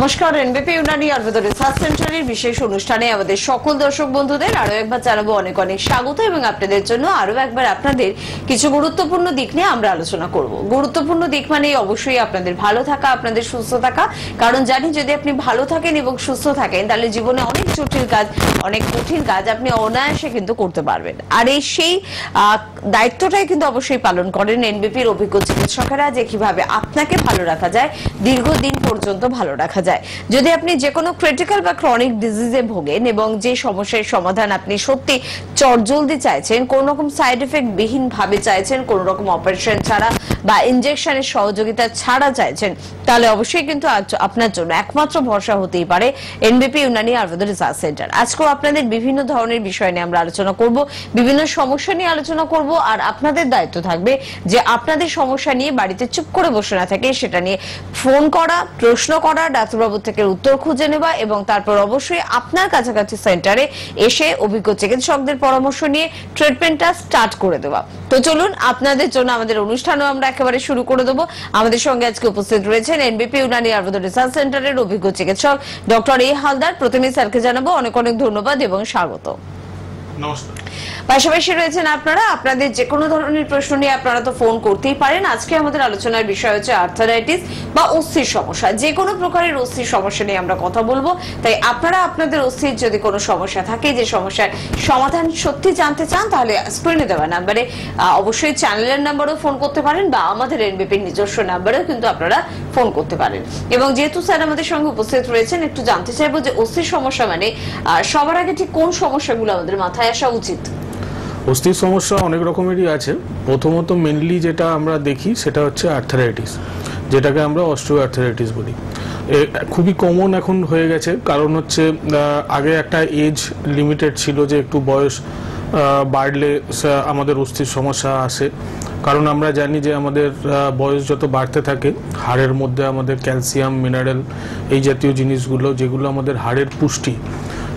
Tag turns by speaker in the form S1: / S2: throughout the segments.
S1: নমস্কার, এনবিপি ইউনানি আয়ুর্বেদ রিসার্চ সেন্টারের বিশেষ অনুষ্ঠানে আমাদের সকল দর্শক বন্ধুদের আরো একবার জানাবো অনেক অনেক স্বাগত এবং আপনাদের জন্য আরো একবার আপনাদের কিছু গুরুত্বপূর্ণ দিক নিয়ে আমরা আলোচনা করব। গুরুত্বপূর্ণ দিক মানে অবশ্যই আপনাদের ভালো থাকা, আপনাদের সুস্থ থাকা, কারণ জানি যদি আপনি ভালো থাকেন এবং সুস্থ থাকেন তাহলে জীবনে অনেক জটিল কাজ, অনেক কঠিন কাজ আপনি অনায়াসে কিন্তু করতে পারবেন। আর এই সেই দায়িত্বটাই কিন্তু অবশ্যই পালন করেন এনবিপির অভিজ্ঞ চিকিৎসকেরা, যে কিভাবে আপনাকে ভালো রাখা যায়, দীর্ঘদিন পর্যন্ত ভালো রাখা যায়। যদি আপনি যে কোনো ক্রিটিক্যাল বা ক্রনিক ডিজিজে ভোগেন এবং যে সমস্যার সমাধান আপনি সত্যি চটজলদি চাইছেন, কোন রকম সাইড এফেক্ট বিহীন ভাবে চাইছেন, কোন রকম অপারেশন ছাড়া বা ইনজেকশনের সহযোগিতা ছাড়া চাইছেন, তাহলে অবশ্যই কিন্তু আপনার জন্য একমাত্র ভরসা হতেই পারে এনবিপি ইউনানি আয়ুর্বেদ রিসার্চ সেন্টার। আজকেও আপনাদের বিভিন্ন ধরনের বিষয় নিয়ে আমরা আলোচনা করব, বিভিন্ন সমস্যা নিয়ে আলোচনা করব, আর আপনাদের দায়িত্ব থাকবে যে আপনাদের সমস্যা নিয়ে বাড়িতে চুপ করে বসে না থাকে সেটা নিয়ে ফোন করা, প্রশ্ন করা, ডাক্তারবাবু থেকে উত্তর খুঁজে নেওয়া এবং তারপর অবশ্যই আপনার কাছাকাছি সেন্টারে এসে অভিজ্ঞ চিকিৎসকদের পরামর্শ নিয়ে ট্রিটমেন্টটা স্টার্ট করে দেওয়া। তো চলুন আপনাদের জন্য আমাদের অনুষ্ঠানও আমরা একেবারে শুরু করে দেবো। আমাদের সঙ্গে আজকে উপস্থিত রয়েছেন এনবিপি ইউনানি আয়ুর্বেদ রিসার্চ সেন্টারের অভিজ্ঞ চিকিৎসক ডক্টর এ হালদার। প্রথমে স্যারকে জানাবো অনেক অনেক ধন্যবাদ এবং স্বাগত।
S2: নমস্কার।
S1: পাশাপাশি রয়েছেন আপনারা, আপনাদের যে কোনো ধরনের প্রশ্ন নিয়ে আপনারা তো ফোন করতেই পারেন। আজকে আমাদের আলোচনার বিষয় হচ্ছে আর্থারাইটিস বা অস্থির সমস্যা। যে কোনো প্রকারের অস্থির সমস্যা নিয়ে আমরা কথা বলবো, তাই আপনারা আপনাদের অস্থির যদি কোনো সমস্যা থাকে, যে সমস্যার সমাধান সত্যি জানতে চান, তাহলে স্ক্রিনে দেওয়া নাম্বারে অবশ্যই চ্যানেলের নাম্বারেও ফোন করতে পারেন বা আমাদের এনবিপির নিজস্ব নাম্বারেও কিন্তু আপনারা ফোন করতে পারেন। এবং যেহেতু স্যার আমাদের সঙ্গে উপস্থিত রয়েছেন, একটু জানতে চাইবো যে অস্থির সমস্যা মানে সবার আগে ঠিক কোন সমস্যাগুলো আমাদের মাথায় আসা উচিত?
S2: অস্থির সমস্যা অনেক রকমেরই আছে। প্রথমত মেনলি যেটা আমরা দেখি সেটা হচ্ছে আর্থারাইটিস, যেটাকে আমরা অস্টিও আর্থারাইটিস বলি। খুবই কমন এখন হয়ে গেছে, কারণ হচ্ছে আগে একটা এজ লিমিটেড ছিল যে একটু বয়স বাড়লে আমাদের অস্থির সমস্যা আসে। কারণ আমরা জানি যে আমাদের বয়স যত বাড়তে থাকে হাড়ের মধ্যে আমাদের ক্যালসিয়াম, মিনারেল, এই জাতীয় জিনিসগুলো যেগুলো আমাদের হাড়ের পুষ্টি,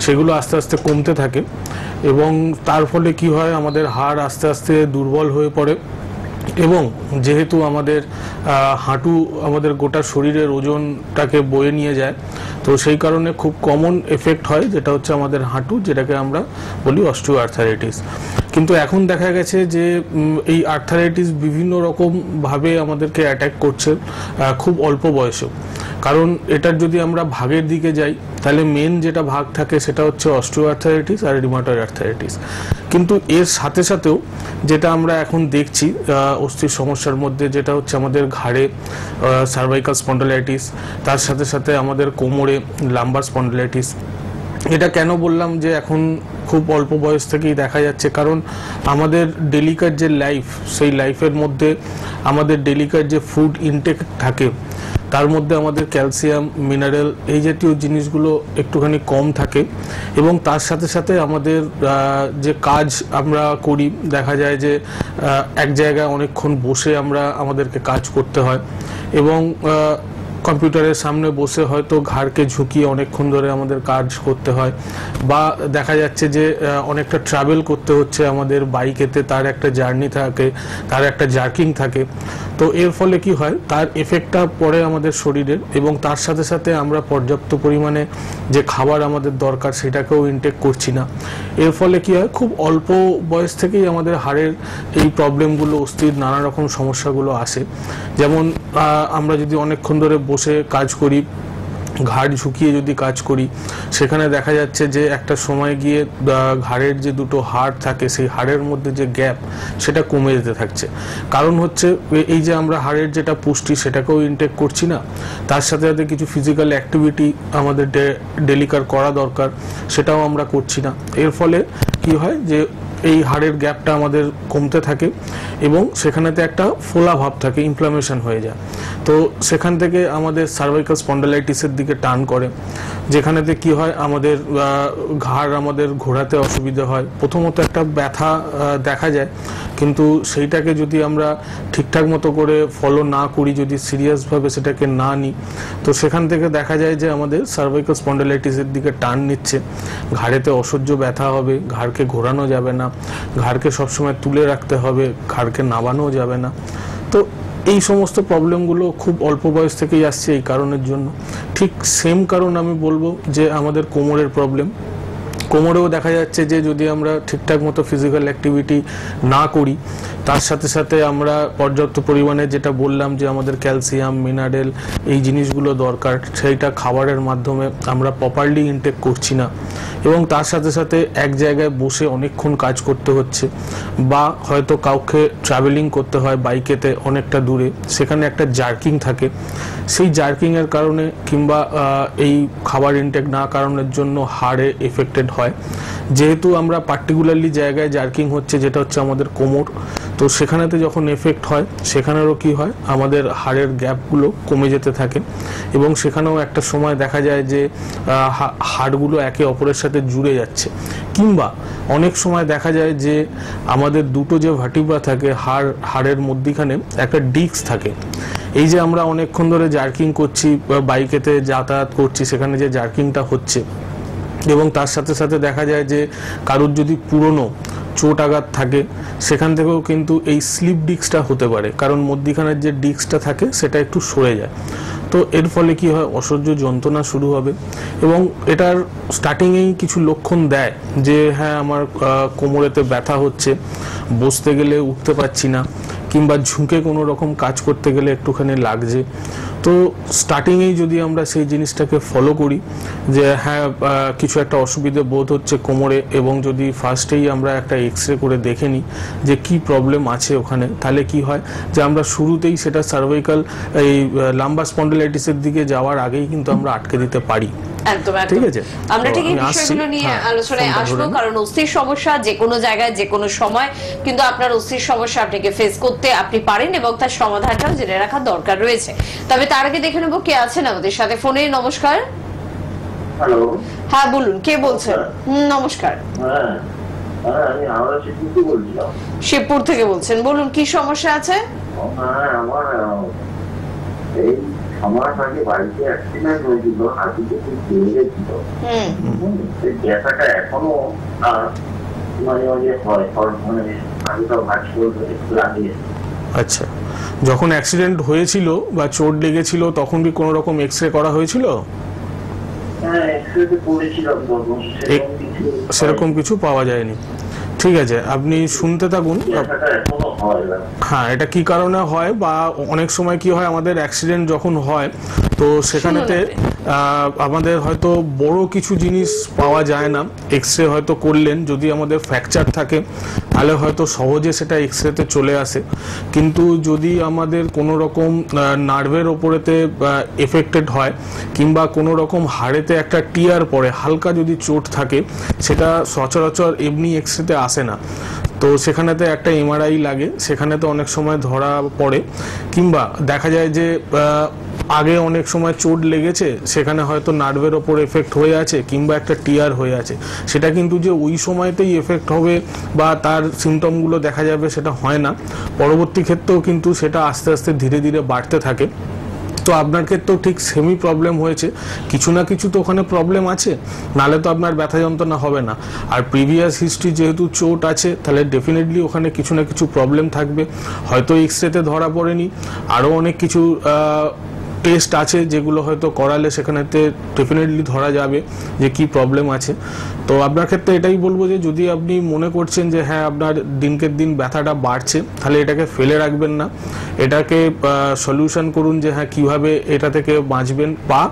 S2: সেগুলো আস্তে আস্তে কমতে থাকে এবং তার ফলে কি হয়, আমাদের হাড় আস্তে আস্তে দুর্বল হয়ে পড়ে এবং যেহেতু আমাদের হাঁটু আমাদের গোটা শরীরের ওজনটাকে বয়ে নিয়ে যায়, তো সেই কারণে খুব কমন এফেক্ট হয় যেটা হচ্ছে আমাদের হাঁটু, যেটাকে আমরা বলি অস্টিও আর্থারাইটিস। কিন্তু এখন দেখা গেছে যে এই আর্থারাইটিস বিভিন্ন রকমভাবে আমাদেরকে অ্যাটাক করছে খুব অল্প বয়সেও। কারণ এটার যদি আমরা ভাগের দিকে যাই তাহলে মেন যেটা ভাগ থাকে সেটা হচ্ছে অস্টিও আর্থারাইটিস আর রিউমাটয়েড আর্থারাইটিস। কিন্তু এর সাথে সাথেও যেটা আমরা এখন দেখছি অস্থির সমস্যার মধ্যে, যেটা হচ্ছে আমাদের ঘাড়ে সার্ভাইকাল স্পন্ডালাইটিস, তার সাথে সাথে আমাদের কোমরে লাম্বার স্পন্ডালাইটিস। এটা কেন বললাম যে এখন খুব অল্প বয়স থেকেই দেখা যাচ্ছে, কারণ আমাদের ডেলিকার যে লাইফ, সেই লাইফের মধ্যে আমাদের ডেলিকার যে ফুড ইনটেক থাকে তার মধ্যে আমাদের ক্যালসিয়াম, মিনারেল, এই জাতীয় জিনিসগুলো একটুখানি কম থাকে এবং তার সাথে সাথে আমাদের যে কাজ আমরা করি, দেখা যায় যে এক জায়গায় অনেকক্ষণ বসে আমাদেরকে কাজ করতে হয় এবং কম্পিউটারের সামনে বসে হয়তো ঘাড়কে ঝুঁকিয়ে অনেকক্ষণ ধরে আমাদের কাজ করতে হয়, বা দেখা যাচ্ছে যে অনেকটা ট্রাভেল করতে হচ্ছে আমাদের বাইকেতে, তার একটা জার্নি থাকে, তার একটা জার্কিং থাকে। তো এর ফলে কি হয়, তার এফেক্টটা পড়ে আমাদের শরীরের এবং তার সাথে সাথে আমরা পর্যাপ্ত পরিমাণে যে খাবার আমাদের দরকার সেটাকেও ইনটেক করছি না। এর ফলে কি হয়, খুব অল্প বয়স থেকেই আমাদের হাড়ের এই প্রবলেমগুলো, অস্থির নানা রকম সমস্যাগুলো আসে। যেমন আমরা যদি অনেকক্ষণ ধরে বসে কাজ করি, ঘাড় ঝুঁকিয়ে যদি কাজ করি, সেখানে দেখা যাচ্ছে যে একটা সময় গিয়ে ঘাড়ের যে দুটো হাড় থাকে সেই হাড়ের মধ্যে যে গ্যাপ সেটা কমে যেতে থাকছে। কারণ হচ্ছে এই যে আমরা হাড়ের যেটা পুষ্টি সেটাকেও ইনটেক করছি না, তার সাথে সাথে কিছু ফিজিক্যাল অ্যাক্টিভিটি আমাদের ডেলিকার করা দরকার সেটাও আমরা করছি না। এর ফলে কি হয় যে এই হাড়ের গ্যাপটা আমাদের কমতে থাকে এবং সেখানেতে একটা ফোলা ভাব থাকে, ইনফ্লামেশন হয়ে যায়। তো সেখান থেকে আমাদের সার্ভাইকাল স্পন্ডালাইটিসের দিকে টার্ন করে, যেখানেতে কি হয়, আমাদের ঘাড় আমাদের ঘোরাতে অসুবিধা হয়। প্রথমত একটা ব্যথা দেখা যায়, কিন্তু সেইটাকে যদি আমরা ঠিকঠাক মতো করে ফলো না করি, যদি সিরিয়াসভাবে সেটাকে না নিই, তো সেখান থেকে দেখা যায় যে আমাদের সার্ভাইকাল স্পন্ডালাইটিসের দিকে টার্ন নিচ্ছে। ঘাড়েতে অসহ্য ব্যথা হবে, ঘাড়কে ঘোরানো যাবে না, ঘাড়কে সবসময় তুলে রাখতে হবে, ঘাড়কে নাবানো যাবে না। তো এই সমস্ত প্রবলেমগুলো খুব অল্প বয়স থেকেই আসছে এই কারণের জন্য। ঠিক সেম কারণ আমি বলবো যে আমাদের কোমরের প্রবলেম, কোমরেও দেখা যাচ্ছে যে যদি আমরা ঠিকঠাক মতো ফিজিক্যাল অ্যাক্টিভিটি না করি, তার সাথে সাথে আমরা পর্যাপ্ত পরিমাণে যেটা বললাম যে আমাদের ক্যালসিয়াম, মিনারেল এই জিনিসগুলো দরকার, সেইটা খাবারের মাধ্যমে আমরা প্রপারলি ইনটেক করছি না, এবং তার সাথে সাথে এক জায়গায় বসে অনেকক্ষণ কাজ করতে হচ্ছে, বা হয়তো কাউকে ট্রাভেলিং করতে হয় বাইকেতে অনেকটা দূরে, সেখানে একটা জার্কিং থাকে, সেই জার্কিংয়ের কারণে কিংবা এই খাবার ইনটেক না কারণের জন্য হাড়ে এফেক্টেড হয়। যেহেতু আমরা পার্টিকুলারলি জায়গায় জার্কিং হচ্ছে যেটা হচ্ছে আমাদের কোমর, তো সেখানেতে যখন এফেক্ট হয় সেখানেরও কি হয়, আমাদের হাড়ের গ্যাপগুলো কমে যেতে থাকে, এবং সেখানেও একটা সময় দেখা যায় যে হাড়গুলো একে অপরের সাথে জুড়ে যাচ্ছে, কিংবা অনেক সময় দেখা যায় যে আমাদের দুটো যে ভার্টিব্রা থাকে হাড়ের মধ্যিখানে একটা ডিস্ক থাকে। এই যে আমরা অনেকক্ষণ ধরে জার্কিং করছি, বাইকেতে যাতায়াত করছি, সেখানে যে জার্কিংটা হচ্ছে, এবং তার সাথে সাথে দেখা যায় যে কারোর যদি পুরনো চোট আঘাত থাকে, সেখান থেকেও কিন্তু এই স্লিপ ডিস্কটা হতে পারে, কারণ মধ্যিখানের যে ডিস্কটা থাকে সেটা একটু সরে যায়। তো এর ফলে কি হয়, অসহ্য যন্ত্রণা শুরু হবে, এবং এটার স্টার্টিংয়েই কিছু লক্ষণ দেয় যে হ্যাঁ আমার কোমরেতে ব্যথা হচ্ছে, বসতে গেলে উঠতে পারছি না, কিংবা ঝুঁকে কোনো রকম কাজ করতে গেলে একটুখানি লাগছে। তো স্টার্টিংয়েই যদি আমরা সেই জিনিসটাকে ফলো করি যে হ্যাঁ কিছু একটা অসুবিধে বোধ হচ্ছে কোমরে, এবং যদি ফার্স্টেই আমরা একটা এক্সরে করে দেখে নিই যে কি প্রবলেম আছে ওখানে, তাহলে কি হয় যে আমরা শুরুতেই সেটা সার্ভাইকাল এই লাম্বার স্পন্ডিলাইটিসের দিকে যাওয়ার আগেই কিন্তু আমরা আটকে দিতে পারি।
S1: একদম ঠিক আছে, আমরা ঠিক এই বিষয়গুলো নিয়ে আলোচনায় আসবো, কারণ অস্থির সমস্যা যে কোনো জায়গায় যে কোনো সময় কিন্তু আপনার অস্থির সমস্যা আপনাকে ফেস করতে আপনি পারেন, এবং তার সমাধানটাও জেনে রাখা দরকার রয়েছে। তবে তার আগে দেখে নেবো কে আছেন আমাদের সাথে ফোনে। নমস্কার।
S3: হ্যালো,
S1: হ্যাঁ বলুন, কে বলছেন? নমস্কার।
S3: আমি হাওড়া শিবপুর থেকে বলছিলাম।
S1: শিবপুর থেকে বলছেন, বলুন কি সমস্যা আছে?
S3: আমার এই আমার আগে বাড়িতে অ্যাক্সিডেন্ট হয়েছিল, হাতিতে খুব বেড়ে গেছিল, ব্যথাটা এখনো মাঝে মাঝে হয়, মানে হাতিটা ভাজ করে লাগিয়ে।
S2: আচ্ছা, যখন অ্যাক্সিডেন্ট হয়েছিল বা চোট লেগেছিল তখন কি কোনো রকম এক্সরে করা হয়েছিল?
S3: হ্যাঁ, এক্সরে করেছিলাম,
S2: সেরকম কিছু পাওয়া যায়নি। ঠিক আছে, আপনি শুনতে থাকুন। হ্যাঁ, এটা কি কারণে হয়, বা অনেক সময় কি হয় আমাদের অ্যাক্সিডেন্ট যখন হয় তো সেখানেতে আমাদের হয়তো বড় কিছু জিনিস পাওয়া যায় না, এক্সরে হয়তো করলেন, যদি আমাদের ফ্র্যাকচার থাকে তাহলে হয়তো সহজে সেটা এক্সরেতে চলে আসে, কিন্তু যদি আমাদের কোনো রকম নার্ভের ওপরেতে এফেক্টেড হয়, কিংবা কোনো রকম হাড়েতে একটা টিয়ার পড়ে, হালকা যদি চোট থাকে, সেটা সচরাচর এমনি এক্সরেতে আসে না, তো সেখানেতে একটা এমআরআই লাগে, সেখানে তো অনেক সময় ধরা পড়ে, কিংবা দেখা যায় যে আগে অনেক সময় চোট লেগেছে, সেখানে হয়তো নার্ভের ওপর এফেক্ট হয়ে আছে, কিংবা একটা টিয়ার হয়ে আছে, সেটা কিন্তু যে ওই সময়তেই এফেক্ট হবে বা তার সিমটমগুলো দেখা যাবে সেটা হয় না, পরবর্তী ক্ষেত্রেও কিন্তু সেটা আস্তে আস্তে ধীরে ধীরে বাড়তে থাকে। তো আপনার ক্ষেত্রেও ঠিক সেমি প্রবলেম হয়েছে, কিছু না কিছু তো ওখানে প্রবলেম আছে, নাহলে তো আপনার ব্যথা যন্ত্রণা হবে না। আর প্রিভিয়াস হিস্ট্রি যেহেতু চোট আছে, তাহলে ডেফিনেটলি ওখানে কিছু না কিছু প্রবলেম থাকবে, হয়তো এক্সরেতে ধরা পড়েনি, আরও অনেক কিছু টেস্ট আছে যেগুলো হয়তো করালে সেখানেতে ডেফিনেটলি ধরা যাবে যে কি প্রবলেম আছে। তো আপনার ক্ষেত্রে এটাই বলবো যে যদি আপনি মনে করছেন যে হ্যাঁ আপনার দিনকে দিন ব্যথাটা বাড়ছে, তাহলে এটাকে ফেলে রাখবেন না, এটাকে সলিউশন করুন যে হ্যাঁ কীভাবে এটা থেকে বাঁচবেন, বা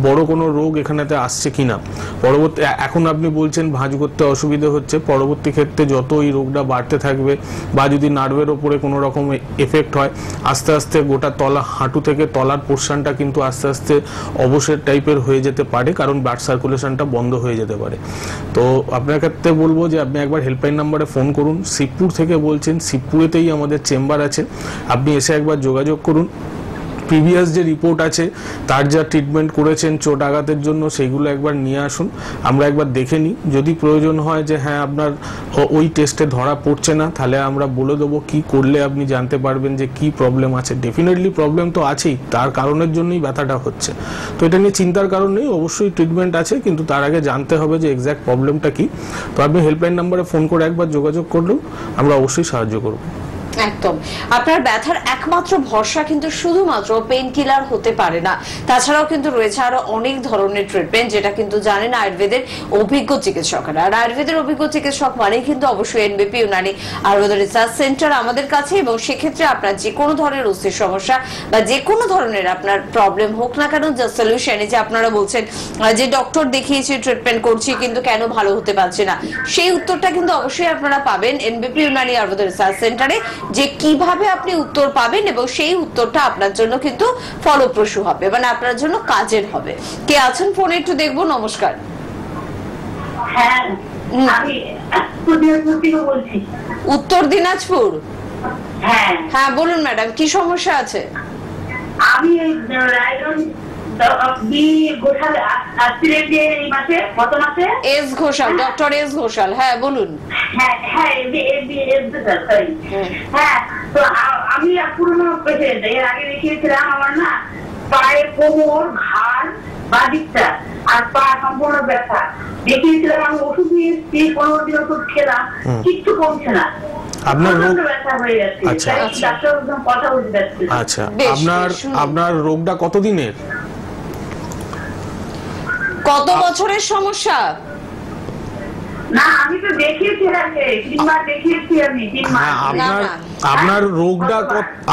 S2: বড় কোনো রোগ এখানেতে আসছে কি না। পরবর্তী এখন আপনি বলছেন ভাঁজ করতে অসুবিধে হচ্ছে, পরবর্তী ক্ষেত্রে যত এই রোগটা বাড়তে থাকবে, বা যদি নার্ভের ওপরে কোনো রকম এফেক্ট হয়, আস্তে আস্তে গোটা তলা, হাঁটু থেকে তলার পোর্শনটা কিন্তু আস্তে আস্তে অবসর টাইপের হয়ে যেতে পারে, কারণ ব্লাড সার্কুলেশনটা বন্ধ হয়ে যেতে পারে। তো আপনার ক্ষেত্রে বলবো যে আপনি একবার হেল্পলাইন নাম্বারে ফোন করুন, শিবপুর থেকে বলছেন, শিবপুরেতেই আমাদের চেম্বার আছে, আপনি এসে একবার যোগাযোগ করুন। প্রিভিয়াস যে রিপোর্ট আছে, তার যা ট্রিটমেন্ট করেছেন চোট আঘাতের জন্য, সেইগুলো একবার নিয়ে আসুন, আমরা একবার দেখে নিই। যদি প্রয়োজন হয় যে হ্যাঁ আপনার ওই টেস্টে ধরা পড়ছে না, তাহলে আমরা বলে দেবো কি করলে আপনি জানতে পারবেন যে কি প্রবলেম আছে। ডেফিনেটলি প্রবলেম তো আছেই, তার কারণের জন্যই ব্যথাটা হচ্ছে, তো এটা নিয়ে চিন্তার কারণ নেই, অবশ্যই ট্রিটমেন্ট আছে, কিন্তু তার আগে জানতে হবে যে এক্স্যাক্ট প্রবলেমটা কি। তো আপনি হেল্পলাইন নাম্বারে ফোন করে একবার যোগাযোগ করলেও আমরা অবশ্যই সাহায্য করব।
S1: একদম। আপনার ব্যথার একমাত্র ভরসা কিন্তু শুধুমাত্র পেইন কিলার হতে পারে না, তাছাড়াও কিন্তু রয়েছে আরো অনেক ধরনের ট্রিটমেন্ট, যেটা কিন্তু জানেন আয়ুর্বেদের অভিজ্ঞ চিকিৎসকরা। আর আয়ুর্বেদের অভিজ্ঞ চিকিৎসক মানেই কিন্তু অবশ্যই এনবিপি ইউনানি আয়ুর্বেদ রিসার্চ সেন্টার আমাদের কাছে। এবং সেক্ষেত্রে আপনার যে কোনো ধরনের অস্থির সমস্যা বা যে কোনো ধরনের আপনার প্রবলেম হোক না কেন, যে সলিউশন, যে আপনারা বলছেন যে ডক্টর দেখিয়েছি, ট্রিটমেন্ট করছি, কিন্তু কেন ভালো হতে পারছে না, সেই উত্তরটা কিন্তু অবশ্যই আপনারা পাবেন এনবিপি ইউনানি আয়ুর্বেদ রিসার্চ সেন্টারে। যে কিভাবে আপনি উত্তর পাবেন এবং সেই উত্তরটা আপনার জন্য কিন্তু ফলপ্রসূ হবে, মানে আপনার জন্য কাজের হবে। কে আছেন ফোনে একটু দেখবো। নমস্কার।
S4: হ্যাঁ, আমি দিনাজপুর থেকে বলছি।
S1: উত্তর দিনাজপুর?
S4: হ্যাঁ
S1: হ্যাঁ বলুন ম্যাডাম, কি সমস্যা আছে?
S4: আমি রায়গঞ্জ ঘোষাল আসছিলেন যে এই মাসে, গত মাসে।
S1: S Ghoshal, doctor S Ghoshal, হ্যাঁ বলুন।
S4: হ্যাঁ হ্যাঁ, হ্যাঁ, তো আমি পুরোনো পেশেন্ট, এর আগে দেখিয়েছিলাম। আমার না পায়ে, কোমর, ঘাড়, বাদিকটা আর পা সম্পূর্ণ ব্যথা দেখিয়েছিলাম। আমি ওষুধ নিয়েছি, 15 দিন ওষুধ খেলাম, কিচ্ছু কমছে না।
S2: আপনার রোগ,
S4: ব্যথা হয়ে যাচ্ছে।
S2: আচ্ছা
S4: ডাক্তার কথা বলতে যাচ্ছে।
S2: আচ্ছা, আপনার রোগটা কতদিনের?
S1: কত বছরের সমস্যা?
S4: না, আমি তো দেখিয়েছি, 3বার দেখিয়েছি আমি, 3 মাস।
S2: আপনার রোগটা,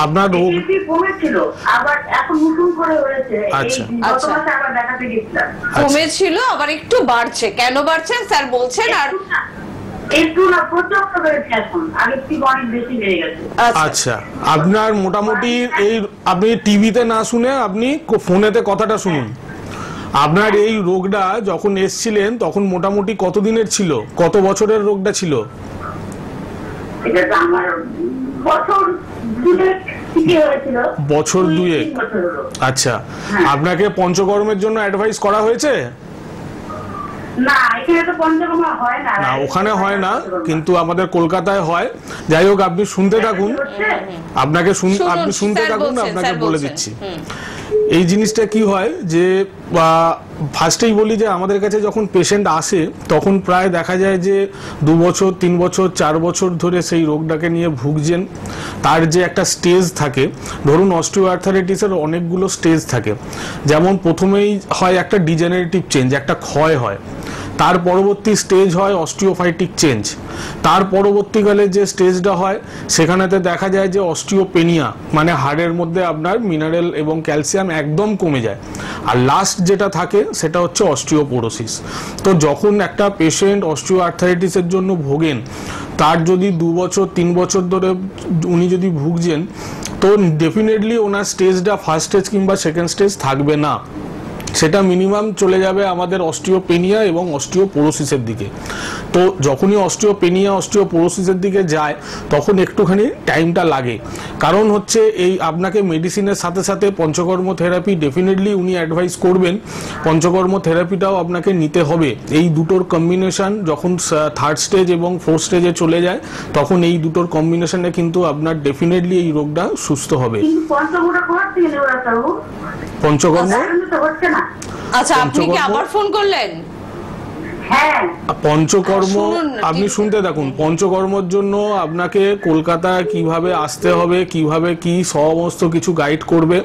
S2: আপনার রোগ
S4: কমেছিল, আবার এখন নতুন করে হয়েছে।
S2: আচ্ছা,
S4: গত মাসে আবার দেখাতে গেছিলাম।
S1: কমেছিল, আবার একটু বাড়ছে। কেন বাড়ছে স্যার বলছেন? আর
S4: একটু না, প্রচন্ড বেড়েছে এখন, আগের থেকে অনেক বেশি বেড়ে গেছে।
S2: আচ্ছা, আপনার মোটামুটি এই, আপনি টিভিতে না শুনে আপনি ফোনেতে কথাটা শুনুন। আপনার এই রোগটা যখন এসছিলেন তখন মোটামুটি কতদিনের ছিল, কত বছরের রোগটা ছিল?
S4: এটা তো আমার বছর 2 থেকে হয়েছিল।
S2: বছর 2? আচ্ছা, আপনাকে পঞ্চকর্মের জন্য অ্যাডভাইস করা হয়েছে?
S4: না, এখানে তো পঞ্চকর্মা হয় না।
S2: না, ওখানে হয় না, কিন্তু আমাদের কলকাতায় হয়। যাই হোক, আপনি শুনতে থাকুন, আপনি শুনতে থাকুন, আপনাকে বলে দিচ্ছি। এই জিনিসটা কি হয় যে, ফার্স্টেই বলি যে আমাদের কাছে যখন পেশেন্ট আসে তখন প্রায় দেখা যায় যে 2 বছর, 3 বছর, 4 বছর ধরে সেই রোগটাকে নিয়ে ভুগছেন। তার যে একটা স্টেজ থাকে, ধরুন অস্টিওআর্থারাইটিসের অনেকগুলো স্টেজ থাকে। যেমন প্রথমেই হয় একটা ডিজেনারেটিভ চেঞ্জ, একটা ক্ষয় হয়। তার পরবর্তী স্টেজ হয় অস্টিওফাইটিক চেঞ্জ। তার পরবর্তীকালে যে স্টেজটা হয় সেখানেতে দেখা যায় যে অস্টিওপেনিয়া, মানে হাড়ের মধ্যে আপনার মিনারেল এবং ক্যালসিয়াম একদম কমে যায়। আর লাস্ট যেটা থাকে সেটা হচ্ছে অস্টিওপোরোসিস। তো যখন একটা পেশেন্ট অস্টিওআর্থারাইটিসের জন্য ভোগেন, তার যদি 2 বছর 3 বছর ধরে উনি যদি ভুগছেন, তো ডেফিনেটলি ওনার স্টেজটা ফার্স্ট স্টেজ কিংবা সেকেন্ড স্টেজ থাকবে না। সেটা মিনিমাম চলে যাবে আমাদের অস্টিওপেনিয়া এবং অস্টিওপোরোসিসের দিকে। তো যখনই অস্টিওপেনিয়া, অস্টিওপোরোসিসের দিকে যায় তখন একটুখানি টাইমটা লাগে। কারণ হচ্ছে এই আপনাকে মেডিসিনের সাথে সাথে পঞ্চকর্ম থেরাপি ডেফিনেটলি উনি অ্যাডভাইস করবেন। পঞ্চকর্ম থেরাপিটাও আপনাকে নিতে হবে। এই দুটোর কম্বিনেশন যখন 3rd স্টেজ এবং 4th স্টেজে চলে যায়, তখন এই দুটোর কম্বিনেশনে কিন্তু আপনার ডেফিনেটলি এই রোগটা সুস্থ হবে। পঞ্চকর্ম
S1: আচ্ছা, আপনি কি আবার ফোন করলেন?
S2: পঞ্চকর্ম আপনি শুনতে থাকুন। পঞ্চকর্মর জন্য আপনাকে কলকাতায় কিভাবে আসতে হবে, কিভাবে কি সমস্ত কিছু গাইড করবে।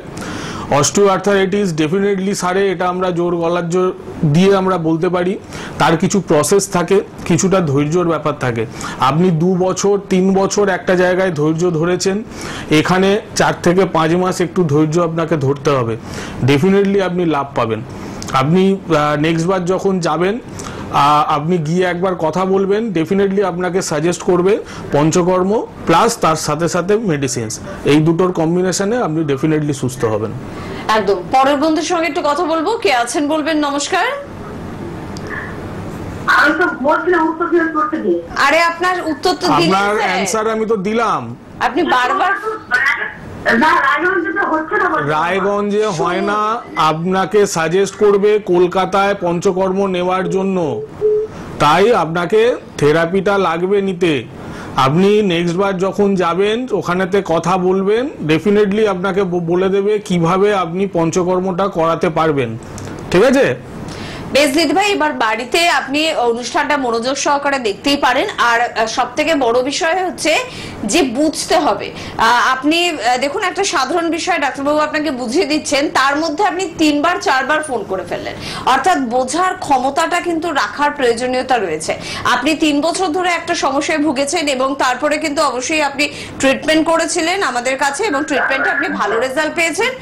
S2: অস্টিওআর্থারাইটিস ডেফিনেটলি সারে, এটা আমরা জোর গলার জোর দিয়ে আমরা বলতে পারি। তার কিছু প্রসেস থাকে, কিছুটা ধৈর্যর ব্যাপার থাকে। আপনি 2 বছর 3 বছর একটা জায়গায় ধৈর্য ধরেছেন, এখানে 4 থেকে 5 মাস একটু ধৈর্য আপনাকে ধরতে হবে। ডেফিনেটলি আপনি লাভ পাবেন। আপনি নেক্সট বার যখন যাবেন, আপনি গিয়ে একবার কথা বলবেন, ডেফিনেটলি আপনাকে সাজেস্ট করবে পঞ্চকর্ম প্লাস তার সাথে সাথে মেডিসিনস। এই দুটোর কম্বিনেশনে আপনি ডেফিনেটলি সুস্থ হবেন।
S1: একদম। পরের বন্ধুর সঙ্গে একটু কথা বলবো। কে আছেন বলবেন। নমস্কার। আরে আপনার উত্তর তো দিলেন,
S2: আপনার অ্যানসার আমি তো দিলাম।
S1: আপনি বারবার
S2: রায়গঞ্জে হয় না, আপনাকে সাজেস্ট করবে কলকাতায় পঞ্চকর্ম নেওয়ার জন্য। তাই আপনাকে থেরাপিটা লাগবে নিতে। আপনি নেক্সট বার যখন যাবেন ওখানেতে কথা বলবেন, ডেফিনেটলি আপনাকে বলে দেবে কিভাবে আপনি পঞ্চকর্মটা করাতে পারবেন। ঠিক আছে?
S1: বেশ দিদি ভাই, এবার বাড়িতে আপনি অনুষ্ঠানটা মনোযোগ সহকারে দেখতেই পারেন। আর সব থেকে বড় বিষয় হচ্ছে যে বুঝতে হবে। আপনি দেখুন, একটা সাধারণ বিষয় ডাক্তারবাবু আপনাকে বুঝিয়ে দিচ্ছেন, তার মধ্যে আপনি 3বার 4বার ফোন করে ফেললেন, অর্থাৎ বোঝার ক্ষমতাটা কিন্তু রাখার প্রয়োজনীয়তা রয়েছে। আপনি 3 বছর ধরে একটা সমস্যায় ভুগেছেন এবং তারপরে কিন্তু অবশ্যই আপনি ট্রিটমেন্ট করেছিলেন আমাদের কাছে এবং ট্রিটমেন্টে আপনি ভালো রেজাল্ট পেয়েছেন।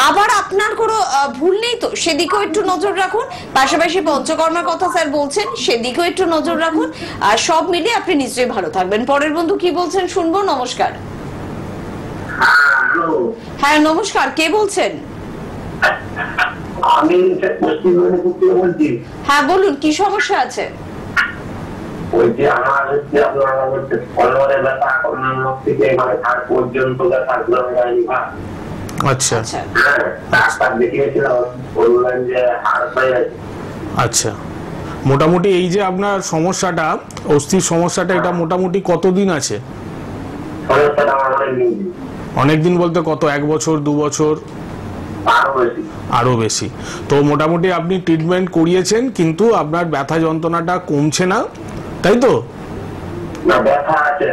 S1: আবার আপনার কোনো ভুল নেই তো, সেদিকেও একটু নজর রাখুন। পাশাপাশি পঞ্চকর্মার কথা স্যার বলছেন, সেদিকেও একটু নজর রাখুন। আর সব মিলিয়ে আপনি নিশ্চয়ই ভালো থাকবেন। পরের বন্ধু কি বলছেন শুনবো। নমস্কার। হ্যাঁ নমস্কার, কে বলছেন?
S3: আমি বলছি।
S1: হ্যাঁ বলুন, কি সমস্যা আছে?
S3: ওই যে আমার হচ্ছে আপনার হচ্ছে কলমনের ব্যথা, কলমনের থেকে মানে হাড় পর্যন্ত ব্যথা যায়নি।
S2: আচ্ছা
S3: ডাক্তার দেখিয়েছিলাম, বললেন যে হাড় হয়ে গেছে।
S2: আচ্ছা, মোটামুটি এই যে আপনার সমস্যাটা, অস্থির সমস্যাটা, এটা মোটামুটি কতদিন আছে?
S3: সমস্যাটা আমার
S2: অনেকদিন বলতে কত, 1 বছর 2 বছর? আরো বেশি। তো মোটামুটি আপনি ট্রিটমেন্ট করিয়েছেন কিন্তু আপনার ব্যথা যন্ত্রণাটা কমছে না, তাই তো?
S3: না, ব্যথা আছে,